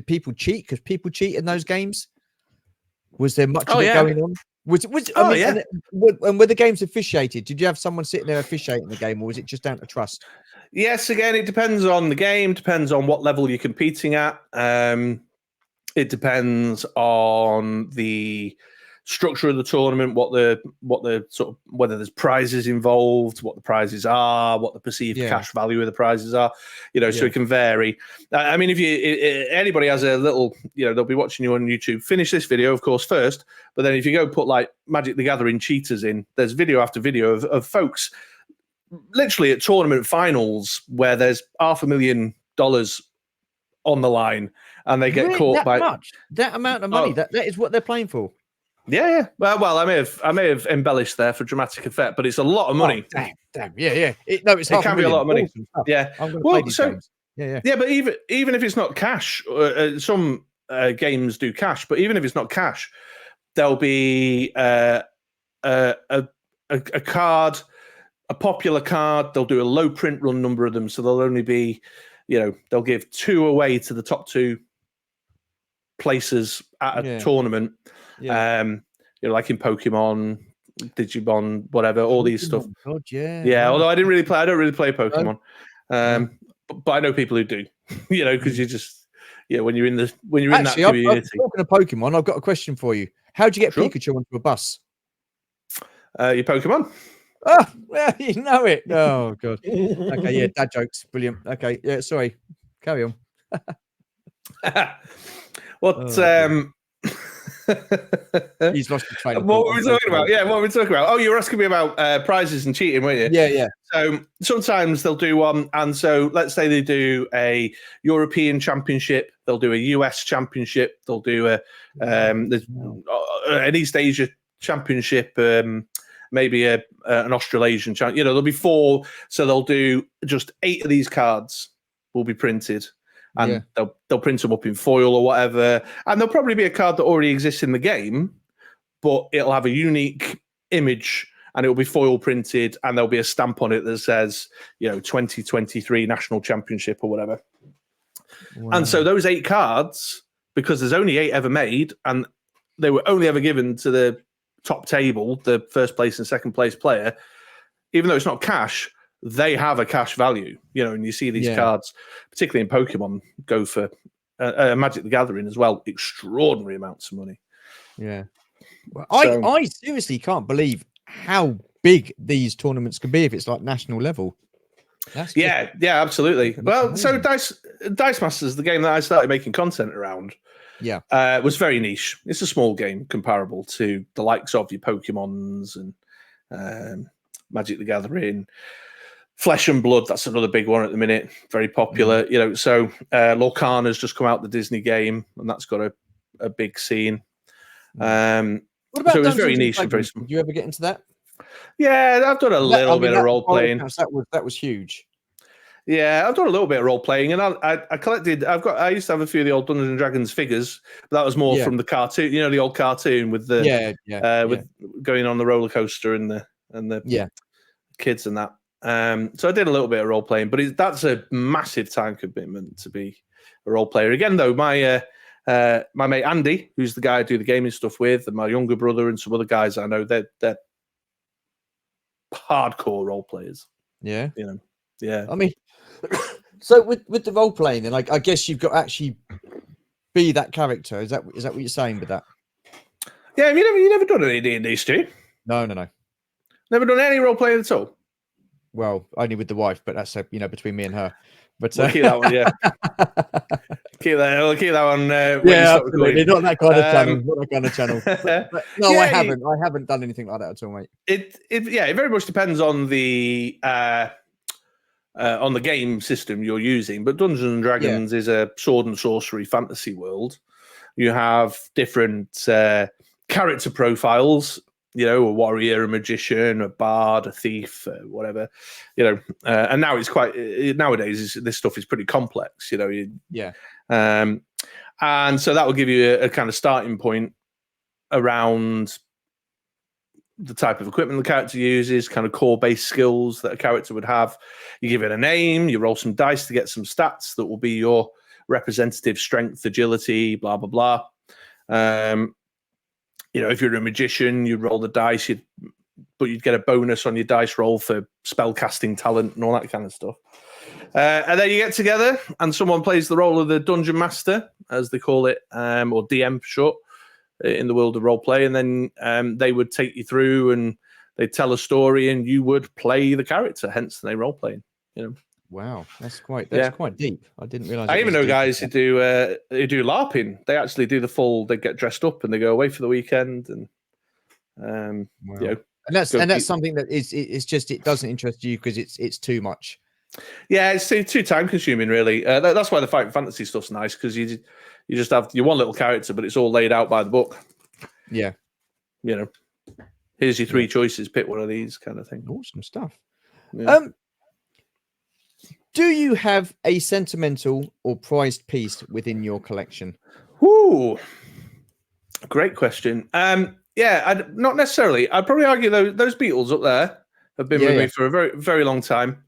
[SPEAKER 1] people cheat? Because people cheat in those games. Was there much of it going on? And were the games officiated? Did you have someone sitting there officiating the game, or was it just down to trust?
[SPEAKER 2] Yes, again, it depends on the game, depends on what level you're competing at. It depends on the structure of the tournament, what the sort of, whether there's prizes involved, what the prizes are, what the perceived cash value of the prizes are, so it can vary. I mean, if anybody has a little, they'll be watching you on YouTube, finish this video, of course, first, but then if you go put like Magic the Gathering cheaters in, there's video after video of folks literally at tournament finals where there's $500,000 on the line, and they get caught by
[SPEAKER 1] that amount of money. That is what they're playing for.
[SPEAKER 2] Yeah. Well, I may have embellished there for dramatic effect, but it's a lot of money.
[SPEAKER 1] Oh, damn. Yeah. It can
[SPEAKER 2] be a lot of money. Yeah.
[SPEAKER 1] I'm going to play these games. Yeah.
[SPEAKER 2] But even if it's not cash, some games do cash. But even if it's not cash, there'll be a card, a popular card. They'll do a low print run number of them, so there'll only be, they'll give 2 away to the top 2 places at a tournament. Like in Pokemon, Digimon, whatever, all these stuff.
[SPEAKER 1] God, yeah.
[SPEAKER 2] Yeah,
[SPEAKER 1] Wow.
[SPEAKER 2] although I don't really play Pokemon. But I know people who do, because you just, when you're in that community.
[SPEAKER 1] Talking of Pokemon, I've got a question for you. How'd you get Pikachu onto a bus?
[SPEAKER 2] Your Pokemon.
[SPEAKER 1] Oh, well, you know it. Oh, God. Okay, yeah, dad jokes. Brilliant. Okay, yeah, sorry. Carry on. He's lost the train of
[SPEAKER 2] thought. What were we talking about? Yeah, what were we talking about? Oh, you were asking me about prizes and cheating, weren't you?
[SPEAKER 1] Yeah.
[SPEAKER 2] So sometimes they'll do one, and so let's say they do a European Championship, they'll do a US Championship, they'll do an East Asia Championship, maybe an Australasian Championship. There'll be 4, so they'll do just 8 of these cards will be printed. And they'll print them up in foil or whatever. And there'll probably be a card that already exists in the game, but it'll have a unique image and it'll be foil printed and there'll be a stamp on it that says, 2023 National Championship or whatever. Wow. And so those 8 cards, because there's only 8 ever made and they were only ever given to the top table, the first place and second place player, even though it's not cash, they have a cash value, and you see these cards, particularly in Pokemon, go for Magic the Gathering as well, extraordinary amounts of money.
[SPEAKER 1] Yeah. Well, I seriously can't believe how big these tournaments can be if it's like national level.
[SPEAKER 2] Yeah, absolutely. Well, so Dice Masters, the game that I started making content around, was very niche. It's a small game comparable to the likes of your Pokemons and Magic the Gathering. Flesh and Blood, that's another big one at the minute, very popular. So Lorcana's just come out, the Disney game, and that's got a big scene.
[SPEAKER 1] What about
[SPEAKER 2] so it was very niche and very small.
[SPEAKER 1] Did you ever get into that?
[SPEAKER 2] Yeah, I've done a little bit of role playing.
[SPEAKER 1] That was huge.
[SPEAKER 2] Yeah, I've done a little bit of role playing, and I collected. I used to have a few of the old Dungeons and Dragons figures, but that was more from the cartoon. The old cartoon with the with going on the roller coaster and the kids and that. So I did a little bit of role playing, but that's a massive time commitment to be a role player. Again, though, my mate Andy, who's the guy I do the gaming stuff with, and my younger brother and some other guys I know, they're hardcore role players.
[SPEAKER 1] Yeah,
[SPEAKER 2] yeah.
[SPEAKER 1] I mean, so with the role playing, then I guess you've got to actually be that character. Is that what you're saying with that?
[SPEAKER 2] Yeah, have you never done any D&D, Stu?
[SPEAKER 1] No.
[SPEAKER 2] Never done any role playing at all.
[SPEAKER 1] Well, only with the wife, but that's between me and her. But
[SPEAKER 2] we'll keep that one, yeah. We'll keep that one.
[SPEAKER 1] Absolutely. Not that kind of channel. Not that kind of channel. But no, I haven't. I haven't done anything like that at all, mate.
[SPEAKER 2] It very much depends on the game system you're using. But Dungeons and Dragons is a sword and sorcery fantasy world. You have different character profiles. A warrior, a magician, a bard, a thief, whatever, and now it's nowadays this stuff is pretty complex, and so that will give you a kind of starting point around the type of equipment the character uses, kind of core based skills that a character would have. You give it a name, you roll some dice to get some stats that will be your representative strength, agility, blah, blah, blah. If you're a magician, you roll the dice, but you'd get a bonus on your dice roll for spell casting talent and all that kind of stuff. And then you get together and someone plays the role of the dungeon master, as they call it, or DM for short, in the world of role play. And then they would take you through and they'd tell a story and you would play the character, hence the name role playing.
[SPEAKER 1] Wow, that's quite deep. I didn't realize.
[SPEAKER 2] I even know guys who do LARPing. They actually do the full. They get dressed up and they go away for the weekend, and
[SPEAKER 1] wow. And that's something that it's just it doesn't interest you because it's too much.
[SPEAKER 2] Yeah, it's too time consuming, really. That's why the fight fantasy stuff's nice because you just have your one little character, but it's all laid out by the book.
[SPEAKER 1] Yeah,
[SPEAKER 2] here's your 3 choices. Pick one of these, kind of thing.
[SPEAKER 1] Awesome stuff.
[SPEAKER 2] Yeah.
[SPEAKER 1] Do you have a sentimental or prized piece within your collection?
[SPEAKER 2] Ooh, great question. Not necessarily. I'd probably argue those Beatles up there have been with me for a very, very long time.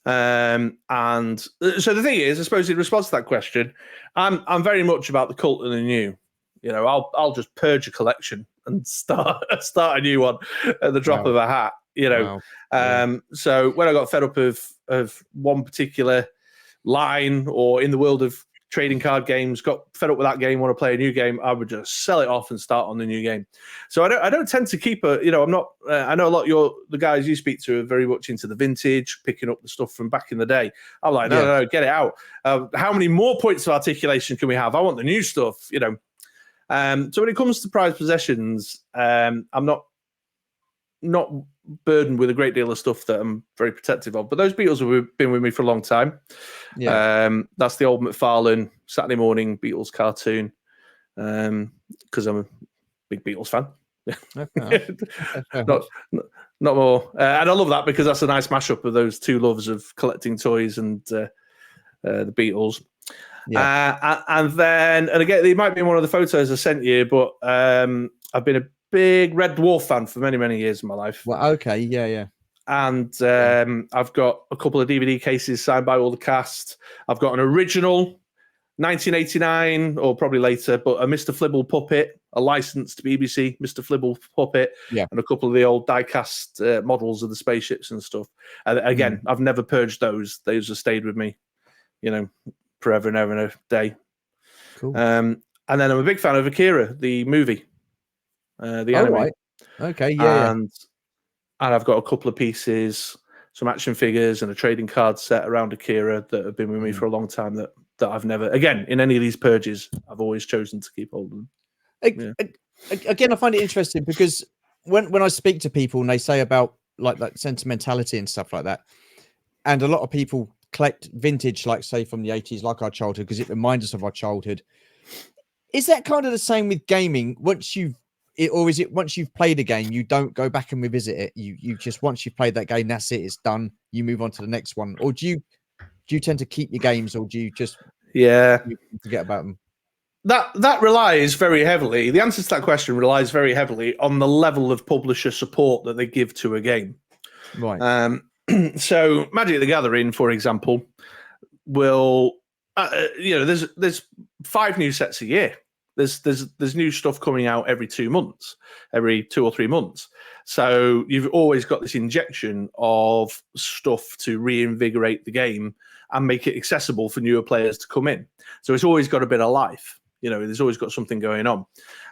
[SPEAKER 2] And so the thing is, I suppose in response to that question, I'm very much about the cult and the new. I'll just purge a collection and start a new one at the drop of a hat. So when I got fed up of one particular line, or in the world of trading card games, got fed up with that game, want to play a new game, I would just sell it off and start on the new game. So I don't tend to keep I'm not. I know a lot of the guys you speak to are very much into the vintage, picking up the stuff from back in the day. I'm like, no, get it out. How many more points of articulation can we have? I want the new stuff. So when it comes to prized possessions, I'm not burdened with a great deal of stuff that I'm very protective of. But those Beatles have been with me for a long time. That's the old McFarlane Saturday morning Beatles cartoon, because I'm a big Beatles fan. not more. And I love that because that's a nice mashup of those two loves of collecting toys and the Beatles. And again, it might be one of the photos I sent you, but I've been a big Red Dwarf fan for many, many years in my life.
[SPEAKER 1] Well, okay, yeah.
[SPEAKER 2] And I've got a couple of DVD cases signed by all the cast. I've got an original 1989, or probably later, but a Mr. Flibble puppet, a licensed BBC Mr. Flibble puppet, and a couple of the old die-cast models of the spaceships and stuff. And again, I've never purged those. Those have stayed with me, forever and ever and a day.
[SPEAKER 1] Cool.
[SPEAKER 2] And then I'm a big fan of Akira, the movie. The anime.
[SPEAKER 1] Right. Okay, yeah.
[SPEAKER 2] And I've got a couple of pieces, some action figures, and a trading card set around Akira that have been with me for a long time. That I've never, again, in any of these purges, I've always chosen to keep hold of them.
[SPEAKER 1] Again, I find it interesting because when I speak to people and they say about like sentimentality and stuff like that, and a lot of people collect vintage, like say from the 80s, like our childhood, because it reminds us of our childhood. Is that kind of the same with gaming? Or is it once you've played a game, you don't go back and revisit it? You just, once you've played that game, that's it, it's done. You move on to the next one. Or do you tend to keep your games, or do you just forget about them?
[SPEAKER 2] That relies very heavily. The answer to that question relies very heavily on the level of publisher support that they give to a game.
[SPEAKER 1] Right.
[SPEAKER 2] So Magic the Gathering, for example, will there's 5 new sets a year. There's new stuff coming out every 2 months, every 2 or 3 months. So you've always got this injection of stuff to reinvigorate the game and make it accessible for newer players to come in. So it's always got a bit of life. There's always got something going on.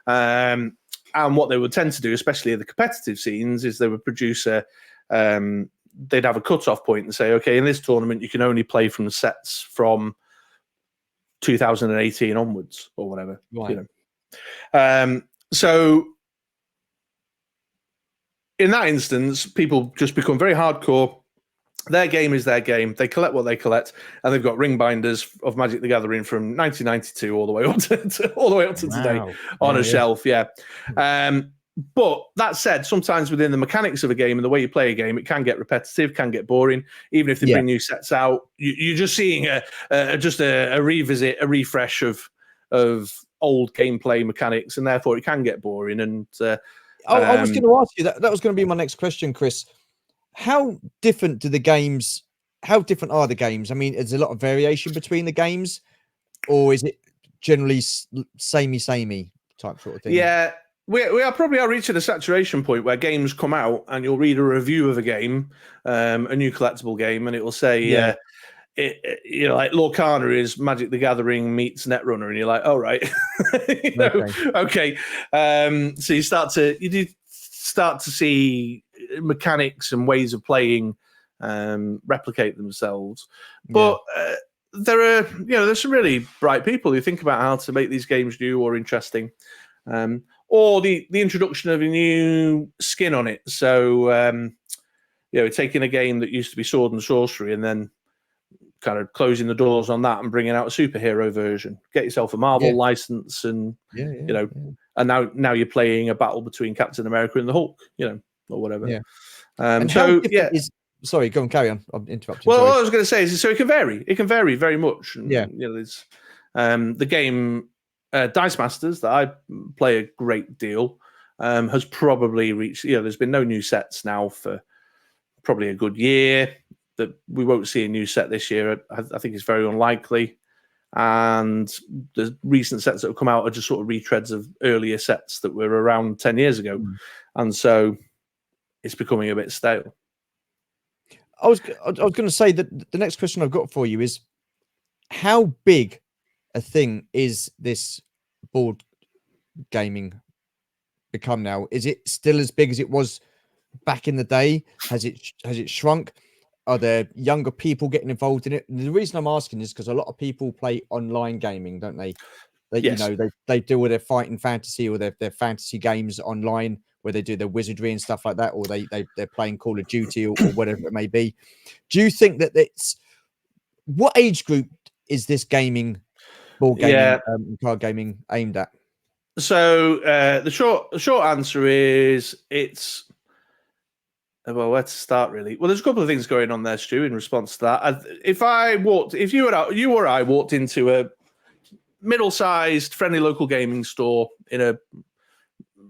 [SPEAKER 2] And what they would tend to do, especially in the competitive scenes, is they would produce they'd have a cutoff point and say, okay, in this tournament, you can only play from the sets from 2018 onwards or whatever. Right. So in that instance, people just become very hardcore. Their game is their game. They collect what they collect, and they've got ring binders of Magic the Gathering from 1992 all the way up to today on a shelf. But that said, sometimes within the mechanics of a game and the way you play a game, it can get repetitive, can get boring. Even if they bring new sets out, you're just seeing a revisit, a refresh of old gameplay mechanics, and therefore it can get boring. And
[SPEAKER 1] I was going to ask you that. That was going to be my next question, Chris. How different are the games? I mean, is there a lot of variation between the games, or is it generally samey type sort of thing?
[SPEAKER 2] Yeah. We are probably reaching a saturation point where games come out and you'll read a review of a game, a new collectible game, and it will say, like Lorcana is Magic the Gathering meets Netrunner, and you're like, oh, right. Okay. So you start to see mechanics and ways of playing replicate themselves. But there's some really bright people who think about how to make these games new or interesting. Or the introduction of a new skin on it. So, taking a game that used to be sword and sorcery and then kind of closing the doors on that and bringing out a superhero version. Get yourself a Marvel license, and and now you're playing a battle between Captain America and the Hulk, or whatever.
[SPEAKER 1] Yeah. Sorry, go on, carry on. I'm interrupting.
[SPEAKER 2] Well, what I was going to say is, so it can vary. It can vary very much. And, there's the game. Dice Masters, that I play a great deal, has probably reached, there's been no new sets now for probably a good year. That we won't see a new set this year. I think it's very unlikely. and the recent sets that have come out are just sort of retreads of earlier sets that were around 10 years ago. And so it's becoming a bit stale.
[SPEAKER 1] I was going to say that the next question I've got for you is, how big a thing is this board gaming become now? Is it still as big as it was back in the day? Has it shrunk? Are there younger people getting involved in it? And the reason I'm asking is because a lot of people play online gaming, don't they?
[SPEAKER 2] Yes.
[SPEAKER 1] You know, they do all their fighting fantasy or their fantasy games online, where they do their wizardry and stuff like that, or they're playing Call of Duty or whatever it may be. Do you think that it's, what age group is this board gaming, card gaming aimed at?
[SPEAKER 2] So the short answer is it's, well, where to start really? Well, there's a couple of things going on there, Stu, in response to that. If you or I walked into a middle-sized, friendly local gaming store in a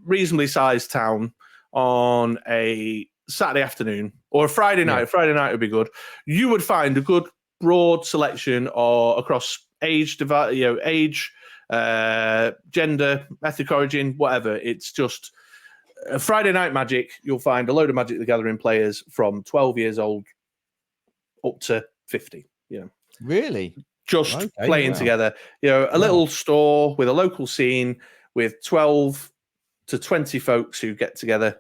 [SPEAKER 2] reasonably sized town on a Saturday afternoon or a Friday night, Friday night would be good, you would find a good broad selection across age, gender, ethnic origin, whatever. It's just a Friday night Magic. You'll find a load of Magic the Gathering players from 12 years old up to 50.
[SPEAKER 1] Really,
[SPEAKER 2] just playing together. A little store with a local scene with 12 to 20 folks who get together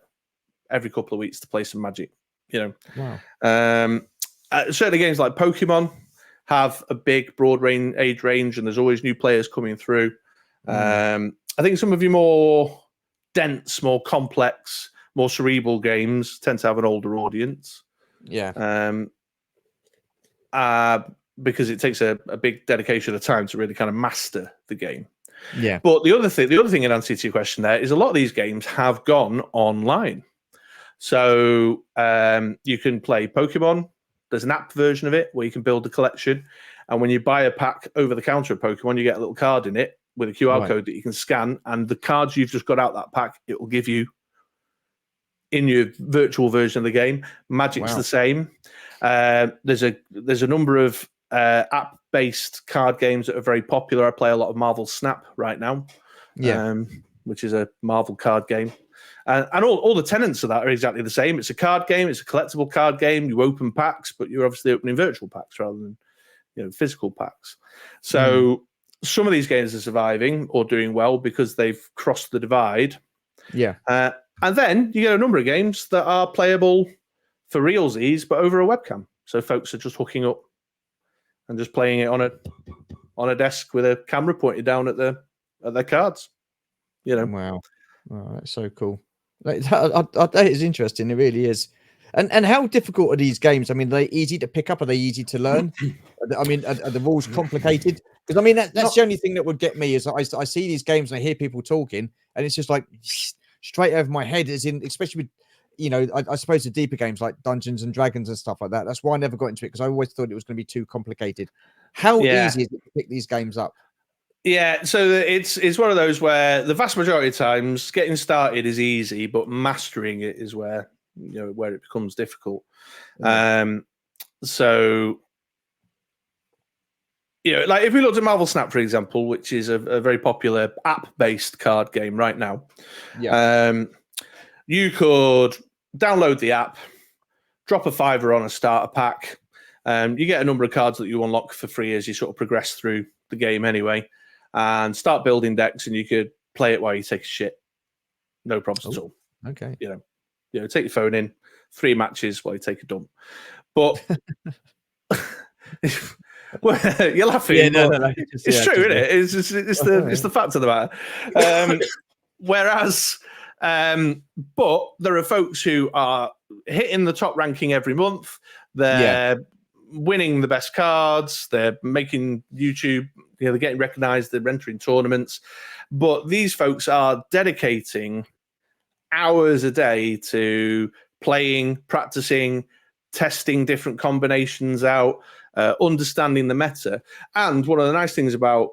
[SPEAKER 2] every couple of weeks to play some Magic. Certainly games like Pokemon have a big broad age range, and there's always new players coming through. I think some of your more dense, more complex, more cerebral games tend to have an older audience. Because it takes a big dedication of time to really kind of master the game. But the other thing in answer to your question there is a lot of these games have gone online. So you can play Pokemon. There's an app version of it where you can build a collection. And when you buy a pack over the counter of Pokemon, you get a little card in it with a QR code that you can scan. And the cards you've just got out that pack, it will give you in your virtual version of the game. Magic's the same. There's a number of app-based card games that are very popular. I play a lot of Marvel Snap right now, which is a Marvel card game. And all the tenets of that are exactly the same. It's a card game. It's a collectible card game. You open packs, but you're obviously opening virtual packs rather than physical packs. So some of these games are surviving or doing well because they've crossed the divide. And then you get a number of games that are playable for realsies, but over a webcam. So folks are just hooking up and just playing it on a desk with a camera pointed down at their cards.
[SPEAKER 1] Wow, that's so cool. That is interesting. It really is. And how difficult are these games? I mean, are they easy to pick up? Are they easy to learn? I mean, are the rules complicated? Because I mean, that's the only thing that would get me is I see these games and I hear people talking, and it's just like straight over my head. As in, especially with I suppose the deeper games like Dungeons and Dragons and stuff like that. That's why I never got into it, because I always thought it was going to be too complicated. How easy is it to pick these games up?
[SPEAKER 2] Yeah, so it's one of those where the vast majority of times getting started is easy, but mastering it is where it becomes difficult. So like if we looked at Marvel Snap, for example, which is a very popular app-based card game right now, you could download the app, drop a $5 on a starter pack. You get a number of cards that you unlock for free as you sort of progress through the game anyway, and start building decks, and you could play it while you take a shit. No problems at all.
[SPEAKER 1] Okay.
[SPEAKER 2] Take your phone in, 3 matches while you take a dump. But well, you're laughing. No. It's true, isn't it? It's the fact of the matter. Whereas, but there are folks who are hitting the top ranking every month. They're winning the best cards. They're making YouTube. They're getting recognized. They're entering tournaments. But these folks are dedicating hours a day to playing, practicing, testing different combinations out, understanding the meta. And one of the nice things about,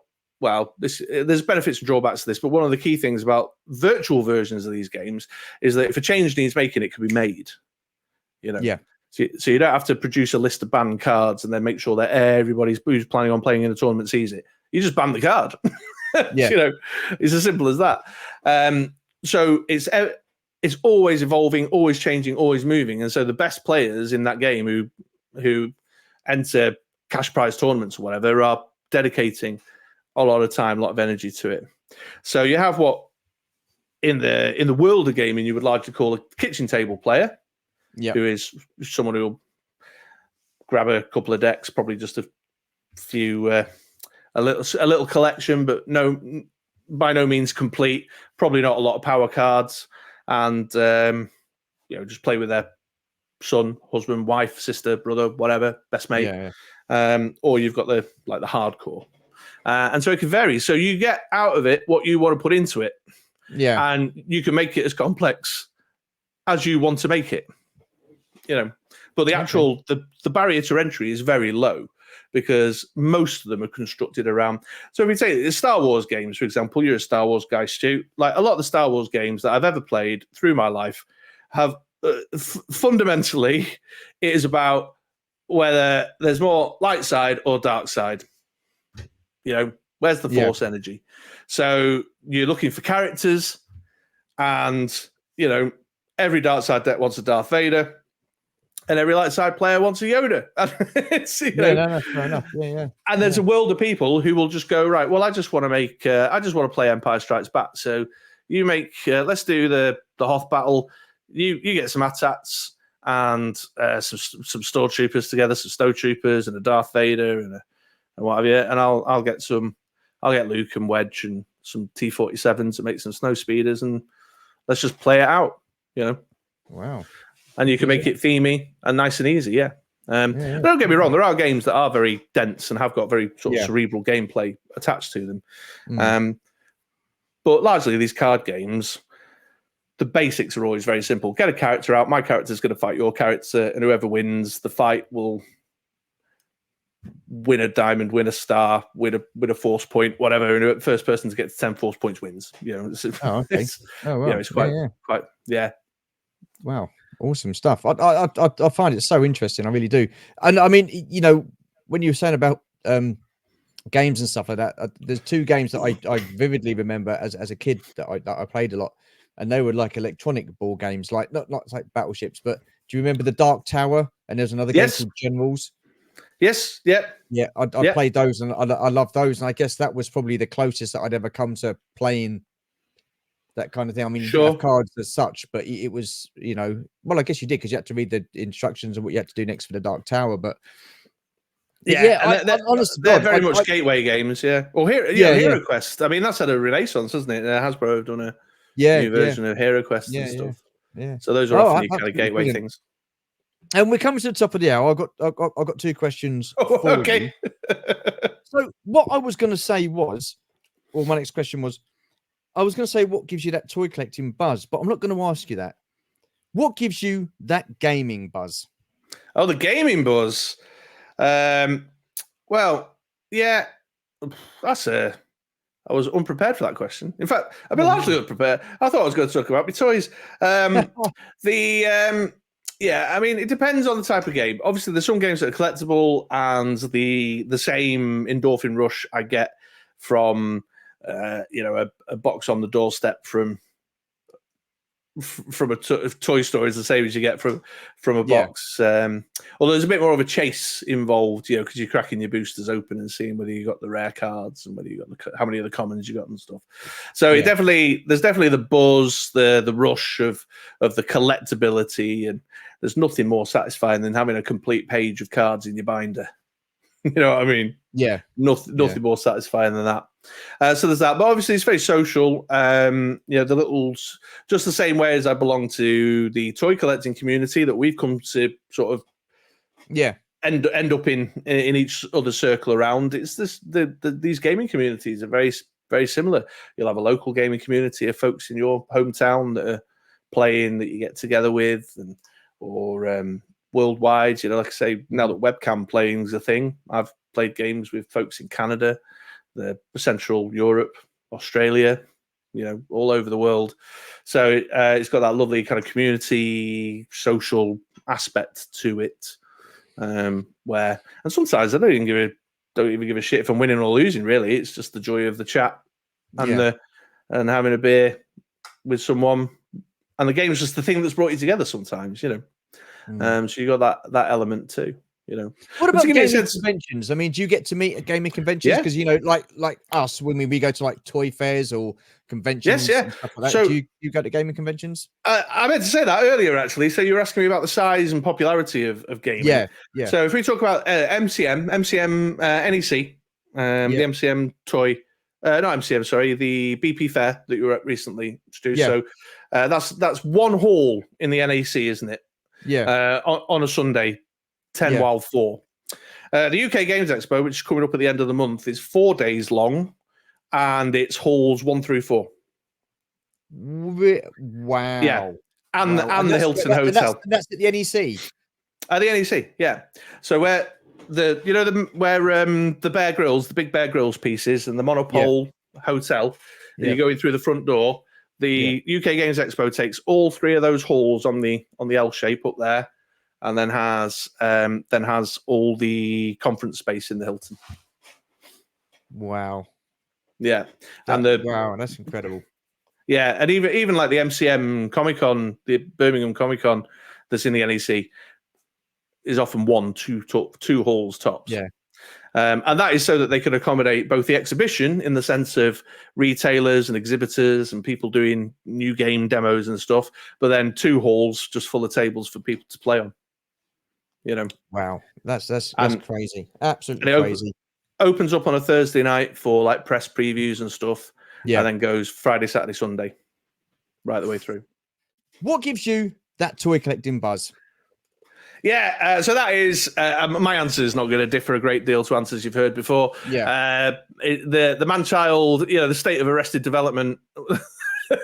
[SPEAKER 2] there's benefits and drawbacks to this, but one of the key things about virtual versions of these games is that if a change needs making, it can be made. So you don't have to produce a list of banned cards and then make sure that everybody who's planning on playing in a tournament sees it. you just ban the card.
[SPEAKER 1] Yeah.
[SPEAKER 2] You know, it's as simple as that. So it's always evolving, always changing, always moving. And so the best players in that game who enter cash prize tournaments or whatever are dedicating a lot of time, a lot of energy to it. So you have what in the world of gaming you would like to call a kitchen table player, who is someone who will grab a couple of decks, probably just a few, a little collection, but by no means complete. Probably not a lot of power cards, and just play with their son, husband, wife, sister, brother, whatever, best mate. Or you've got the hardcore, and so it can vary. So you get out of it what you want to put into it, and you can make it as complex as you want to make it. But the actual the barrier to entry is very low, because most of them are constructed around. So if we take the Star Wars games, for example, you're a Star Wars guy, Stu. Like a lot of the Star Wars games that I've ever played through my life have fundamentally, it is about whether there's more light side or dark side. Where's the force energy? So you're looking for characters, and every dark side deck wants a Darth Vader, and every light side player wants a Yoda.
[SPEAKER 1] Fair enough.
[SPEAKER 2] And there's a world of people who will just go, right, well, I just want to play Empire Strikes Back. So you make, let's do the Hoth battle. You get some AT-ATs and some stormtroopers together, some snowtroopers and a Darth Vader and what have you. And I'll get Luke and Wedge and some T-47s to make some snow speeders, and let's just play it out.
[SPEAKER 1] Wow.
[SPEAKER 2] And you can make it themey and nice and easy, Don't get me wrong, there are games that are very dense and have got very sort of cerebral gameplay attached to them. But largely these card games, the basics are always very simple. Get a character out, my character's going to fight your character, and whoever wins the fight will win a diamond, win a star, win a force point, whatever. And the first person to get to 10 force points wins. It's quite.
[SPEAKER 1] Wow. Awesome stuff. I find it so interesting. I really do. And I mean, when you were saying about games and stuff like that, there's two games that I vividly remember as a kid that I played a lot, and they were like electronic ball games, like not like battleships. But do you remember the Dark Tower? And there's another game called Generals.
[SPEAKER 2] Yes. Yeah.
[SPEAKER 1] Yeah. I played those, and I love those. And I guess that was probably the closest that I'd ever come to playing that kind of thing. I mean, you didn't have cards as such, but it was, well, I guess you did, because you had to read the instructions of what you had to do next for the Dark Tower. But
[SPEAKER 2] honestly, they're very much gateway games. Yeah. Well, Hero Quest. I mean, that's had a renaissance, hasn't it? Hasbro have done a new version of Hero Quest and stuff. Yeah. So those are often kind of gateway things.
[SPEAKER 1] And we're coming to the top of the hour. I've got two questions. Okay. So what I was going to say was, or my next question was, I was going to say, what gives you that toy collecting buzz? But I'm not going to ask you that. What gives you that gaming buzz?
[SPEAKER 2] Oh, the gaming buzz. Well, yeah, I was unprepared for that question. In fact, I've been largely unprepared. I thought I was going to talk about my toys. Yeah, I mean, it depends on the type of game. Obviously, there's some games that are collectible, and the same endorphin rush I get from a box on the doorstep from a toy store is the same as you get from a box. Although there's a bit more of a chase involved, because you're cracking your boosters open and seeing whether you got the rare cards and whether you got how many of the commons you got and stuff. So there's definitely the buzz, the rush of the collectability, and there's nothing more satisfying than having a complete page of cards in your binder. You know what I mean?
[SPEAKER 1] Yeah.
[SPEAKER 2] Nothing more satisfying than that. So there's that. But obviously it's very social. The littles, just the same way as I belong to the toy collecting community that we've come to sort of end up in each other circle around. It's these gaming communities are very, very similar. You'll have a local gaming community of folks in your hometown that are playing, that you get together with, or worldwide, like I say, now that webcam playing is a thing, I've played games with folks in Canada, the Central Europe, Australia, all over the world. So it's got that lovely kind of community, social aspect to it, and sometimes I don't even give don't even give a shit if I'm winning or losing. Really, it's just the joy of the chat and and having a beer with someone, and the game's just the thing that's brought you together. Sometimes, so you got that element too.
[SPEAKER 1] What about gaming conventions? I mean, do you get to meet at gaming conventions? Because like us, when we go to like toy fairs or conventions, and stuff like that. So, do you go to gaming conventions?
[SPEAKER 2] I meant to say that earlier, actually. So you were asking me about the size and popularity of gaming.
[SPEAKER 1] Yeah.
[SPEAKER 2] So if we talk about MCM, NEC, the MCM toy, not MCM, sorry, the BP fair that you were at recently, Stu. Yeah. So that's one hall in the NEC, isn't it?
[SPEAKER 1] Yeah.
[SPEAKER 2] On a Sunday. 10 while 4. The UK Games Expo, which is coming up at the end of the month, is 4 days long, and it's halls 1 through 4.
[SPEAKER 1] Wow.
[SPEAKER 2] Yeah, and the Hilton Hotel.
[SPEAKER 1] That's at the NEC.
[SPEAKER 2] At the NEC, yeah. So where the Bear Grylls, the big Bear Grylls pieces, and the Monopole Hotel, you go in through the front door. The UK Games Expo takes all 3 of those halls on the L shape up there. And then has all the conference space in the Hilton.
[SPEAKER 1] Wow.
[SPEAKER 2] Yeah.
[SPEAKER 1] Wow, that's incredible.
[SPEAKER 2] Yeah, and even like the MCM Comic Con, the Birmingham Comic Con that's in the NEC is often 2 halls tops.
[SPEAKER 1] Yeah.
[SPEAKER 2] And that is so that they can accommodate both the exhibition in the sense of retailers and exhibitors and people doing new game demos and stuff, but then 2 halls just full of tables for people to play on.
[SPEAKER 1] Wow, that's crazy, absolutely crazy.
[SPEAKER 2] Opens up on a Thursday night for like press previews and stuff, and then goes Friday, Saturday, Sunday, right the way through.
[SPEAKER 1] What gives you that toy collecting buzz?
[SPEAKER 2] Yeah, so that is my answer is not going to differ a great deal to answers you've heard before.
[SPEAKER 1] Yeah,
[SPEAKER 2] the man-child, the state of arrested development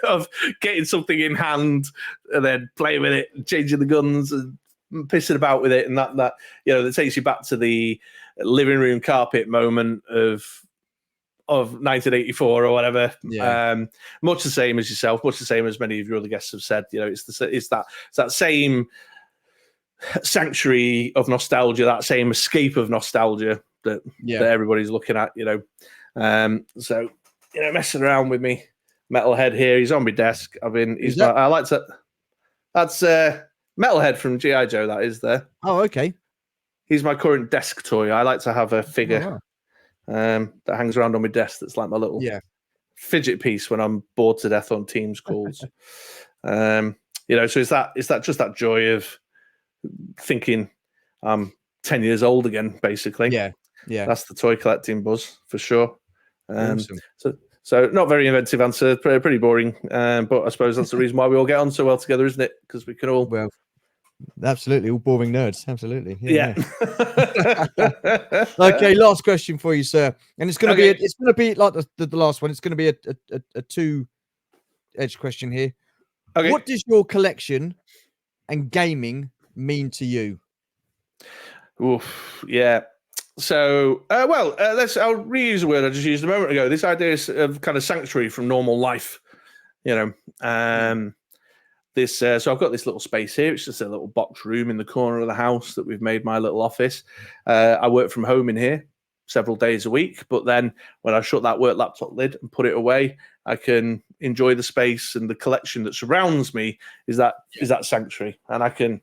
[SPEAKER 2] of getting something in hand and then playing with it, changing the guns and pissing about with it, and that takes you back to the living room carpet moment of 1984 or whatever. Much the same as yourself, much the same as many of your other guests have said. It's that same sanctuary of nostalgia, that same escape of nostalgia that everybody's looking at. So messing around with me metalhead here. He's on my desk. I like to. That's Metalhead from G.I. Joe, that is there.
[SPEAKER 1] Oh, okay.
[SPEAKER 2] He's my current desk toy. I like to have a figure that hangs around on my desk that's like my little fidget piece when I'm bored to death on Teams calls. So it's just that joy of thinking I'm 10 years old again, basically.
[SPEAKER 1] Yeah.
[SPEAKER 2] That's the toy collecting buzz for sure.
[SPEAKER 1] Awesome.
[SPEAKER 2] So not very inventive answer, pretty boring. But I suppose that's the reason why we all get on so well together, isn't it? Because we can all.
[SPEAKER 1] Well, absolutely, all boring nerds. Absolutely. Yeah. Okay, last question for you, sir. And it's going to be like the last one. It's going to be a 2-edged question here. Okay. What does your collection and gaming mean to you?
[SPEAKER 2] Oof, yeah. So, I'll reuse a word I just used a moment ago. This idea of kind of sanctuary from normal life, So I've got this little space here. It's just a little box room in the corner of the house that we've made my little office. I work from home in here several days a week, but then when I shut that work laptop lid and put it away, I can enjoy the space, and the collection that surrounds me is that sanctuary, and I can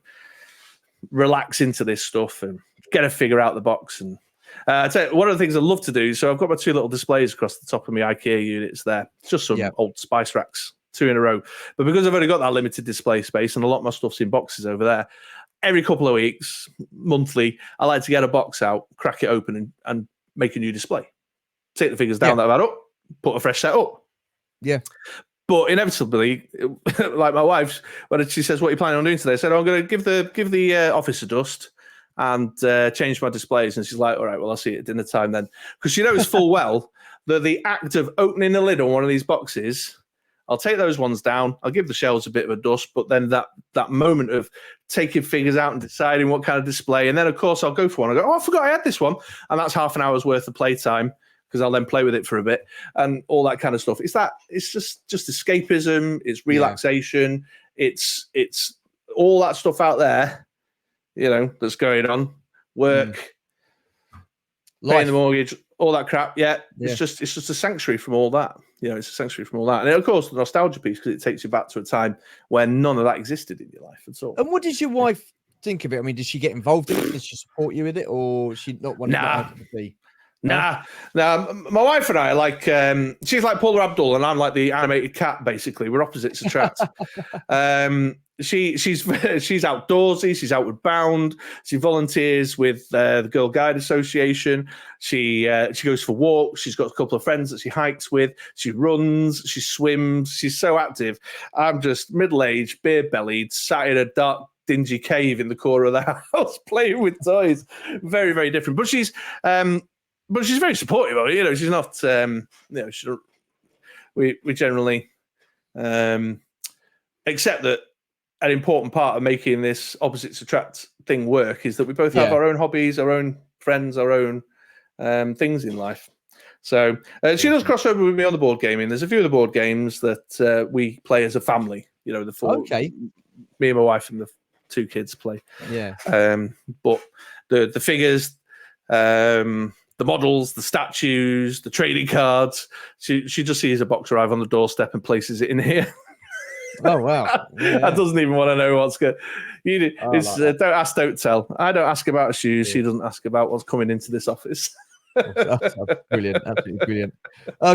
[SPEAKER 2] relax into this stuff and get a figure out the box. And I tell you, one of the things I love to do, so I've got my 2 little displays across the top of my IKEA units there. It's just some old spice racks, 2 in a row. But because I've only got that limited display space and a lot of my stuff's in boxes over there, every couple of weeks, monthly, I like to get a box out, crack it open and make a new display. Take the figures down that I've had up, put a fresh set up.
[SPEAKER 1] Yeah.
[SPEAKER 2] But inevitably, like my wife, when she says, "What are you planning on doing today?" I said, "I'm going to give the office a dust and change my displays." And she's like, "All right, well, I'll see you at dinner time then," because she knows full well that the act of opening the lid on one of these boxes, I'll take those ones down, I'll give the shelves a bit of a dust, but then that moment of taking figures out and deciding what kind of display, and then of course I'll go for one. I go, "Oh, I forgot I had this one," and that's half an hour's worth of playtime, because I'll then play with it for a bit and all that kind of stuff. It's just escapism, it's relaxation, it's all that stuff out there, that's going on. Work, paying the mortgage, all that crap. Yeah, it's just a sanctuary from all that. It's a sanctuary from all that, and of course the nostalgia piece, because it takes you back to a time when none of that existed in your life at all.
[SPEAKER 1] And what did your wife think of it? I mean, did she get involved in it? Did she support you with it, or she not want to be?
[SPEAKER 2] Nah. My wife and I are like, she's like Paula Abdul, and I'm like the animated cat. Basically, we're opposites attract. She's outdoorsy. She's outward bound. She volunteers with the Girl Guide Association. She goes for walks. She's got a couple of friends that she hikes with. She runs. She swims. She's so active. I'm just middle-aged, beer-bellied, sat in a dark, dingy cave in the corner of the house playing with toys. Very, very different. But she's very supportive of it. She's not. We generally accept that. An important part of making this opposites attract thing work is that we both have our own hobbies, our own friends, our own things in life. So she does cross over with me on the board gaming. There's a few of the board games that we play as a family. The four. Okay. Me and my wife and the 2 kids play. Yeah. But the figures, the models, the statues, the trading cards. She just sees a box arrive on the doorstep and places it in here.
[SPEAKER 1] Oh wow! Yeah.
[SPEAKER 2] I doesn't even want to know what's good. Don't ask, don't tell. I don't ask about shoes. She doesn't ask about what's coming into this office.
[SPEAKER 1] That's brilliant, absolutely brilliant.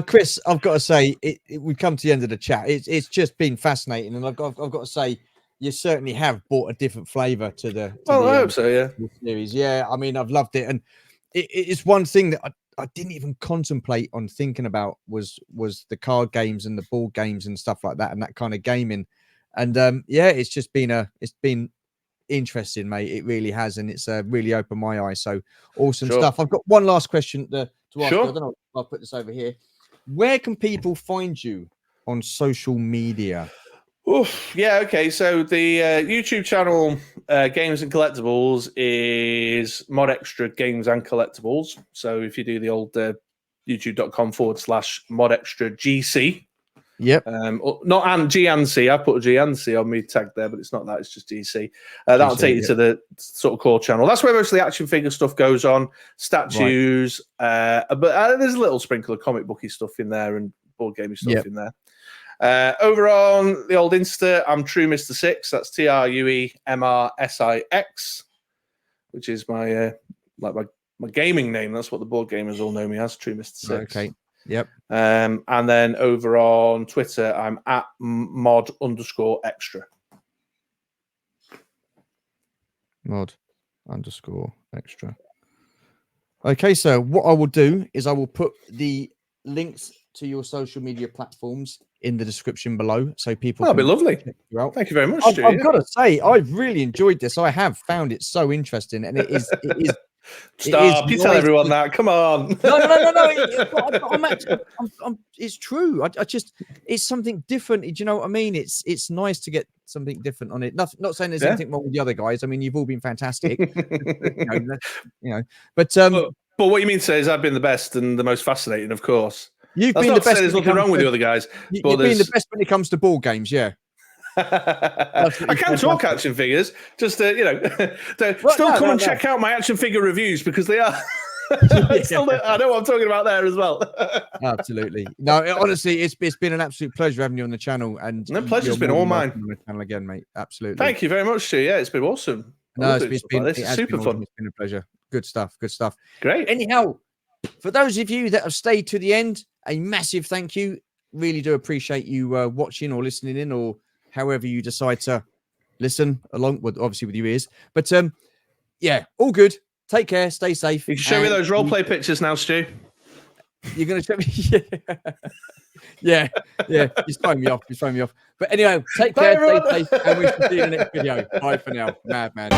[SPEAKER 1] Chris, I've got to say, we've come to the end of the chat. It's just been fascinating, and I've got to say, you certainly have brought a different flavour to the.
[SPEAKER 2] I hope so. Yeah.
[SPEAKER 1] Series. Yeah, I mean, I've loved it, and it's one thing that I didn't even contemplate on thinking about was the card games and the board games and stuff like that, and that kind of gaming. And it's just been interesting, mate. It really has, and it's really opened my eyes. So awesome stuff. I've got one last question to ask. I don't know if I'll put this over here. Where can people find you on social media?
[SPEAKER 2] Okay. So the YouTube channel, Games and Collectables, is MoDXtra Games and Collectables. So if you do the old youtube.com/MoDXtra GC.
[SPEAKER 1] Yep.
[SPEAKER 2] Not and G and C. I put a G and C on me tag there, but it's not that. It's just GC. That'll take you to the sort of core channel. That's where most of the action figure stuff goes on. Statues, but there's a little sprinkle of comic booky stuff in there and board gaming stuff in there. Over on the old Insta, I'm True Mr. Six. That's TrueMr6, which is my my gaming name. That's what the board gamers all know me as, True Mr. Six.
[SPEAKER 1] Okay. Yep.
[SPEAKER 2] And then over on Twitter, I'm at MoD_Extra.
[SPEAKER 1] MoD_Extra. Okay, so what I will do is I will put the links to your social media platforms in the description below, so people.
[SPEAKER 2] That'll be lovely. Thank you very much.
[SPEAKER 1] I've got to say, I've really enjoyed this. I have found it so interesting, and it is.
[SPEAKER 2] Stop! You tell everyone that. Come on.
[SPEAKER 1] No. It's true. I just, it's something different. Do you know what I mean? It's nice to get something different on it. Not saying there's anything wrong with the other guys. I mean, you've all been fantastic. But
[SPEAKER 2] what you mean to say is I've been the best and the most fascinating, of course.
[SPEAKER 1] You've been the best.
[SPEAKER 2] There's nothing wrong with the other guys.
[SPEAKER 1] You've been the best when it comes to ball games, yeah.
[SPEAKER 2] I can talk action figures. Just come and check out my action figure reviews, because they are. I know what I'm talking about there as well.
[SPEAKER 1] Absolutely. No, honestly, it's been an absolute pleasure having you on the channel, and
[SPEAKER 2] the pleasure's been all mine.
[SPEAKER 1] On the channel again, mate. Absolutely.
[SPEAKER 2] Thank you very much, Stu. Yeah, it's been awesome.
[SPEAKER 1] No, it's been
[SPEAKER 2] super fun.
[SPEAKER 1] It's been a pleasure. Good stuff.
[SPEAKER 2] Great.
[SPEAKER 1] Anyhow, for those of you that have stayed to the end, a massive thank you. Really do appreciate you watching or listening in, or however you decide to listen along with, obviously with your ears. But yeah, all good. Take care. Stay safe.
[SPEAKER 2] You can show me those roleplay pictures now, Stu.
[SPEAKER 1] You're going to show me? Yeah. He's throwing me off. But anyway, take care. Stay safe. And we shall see you in the next video. Bye for now. Madman.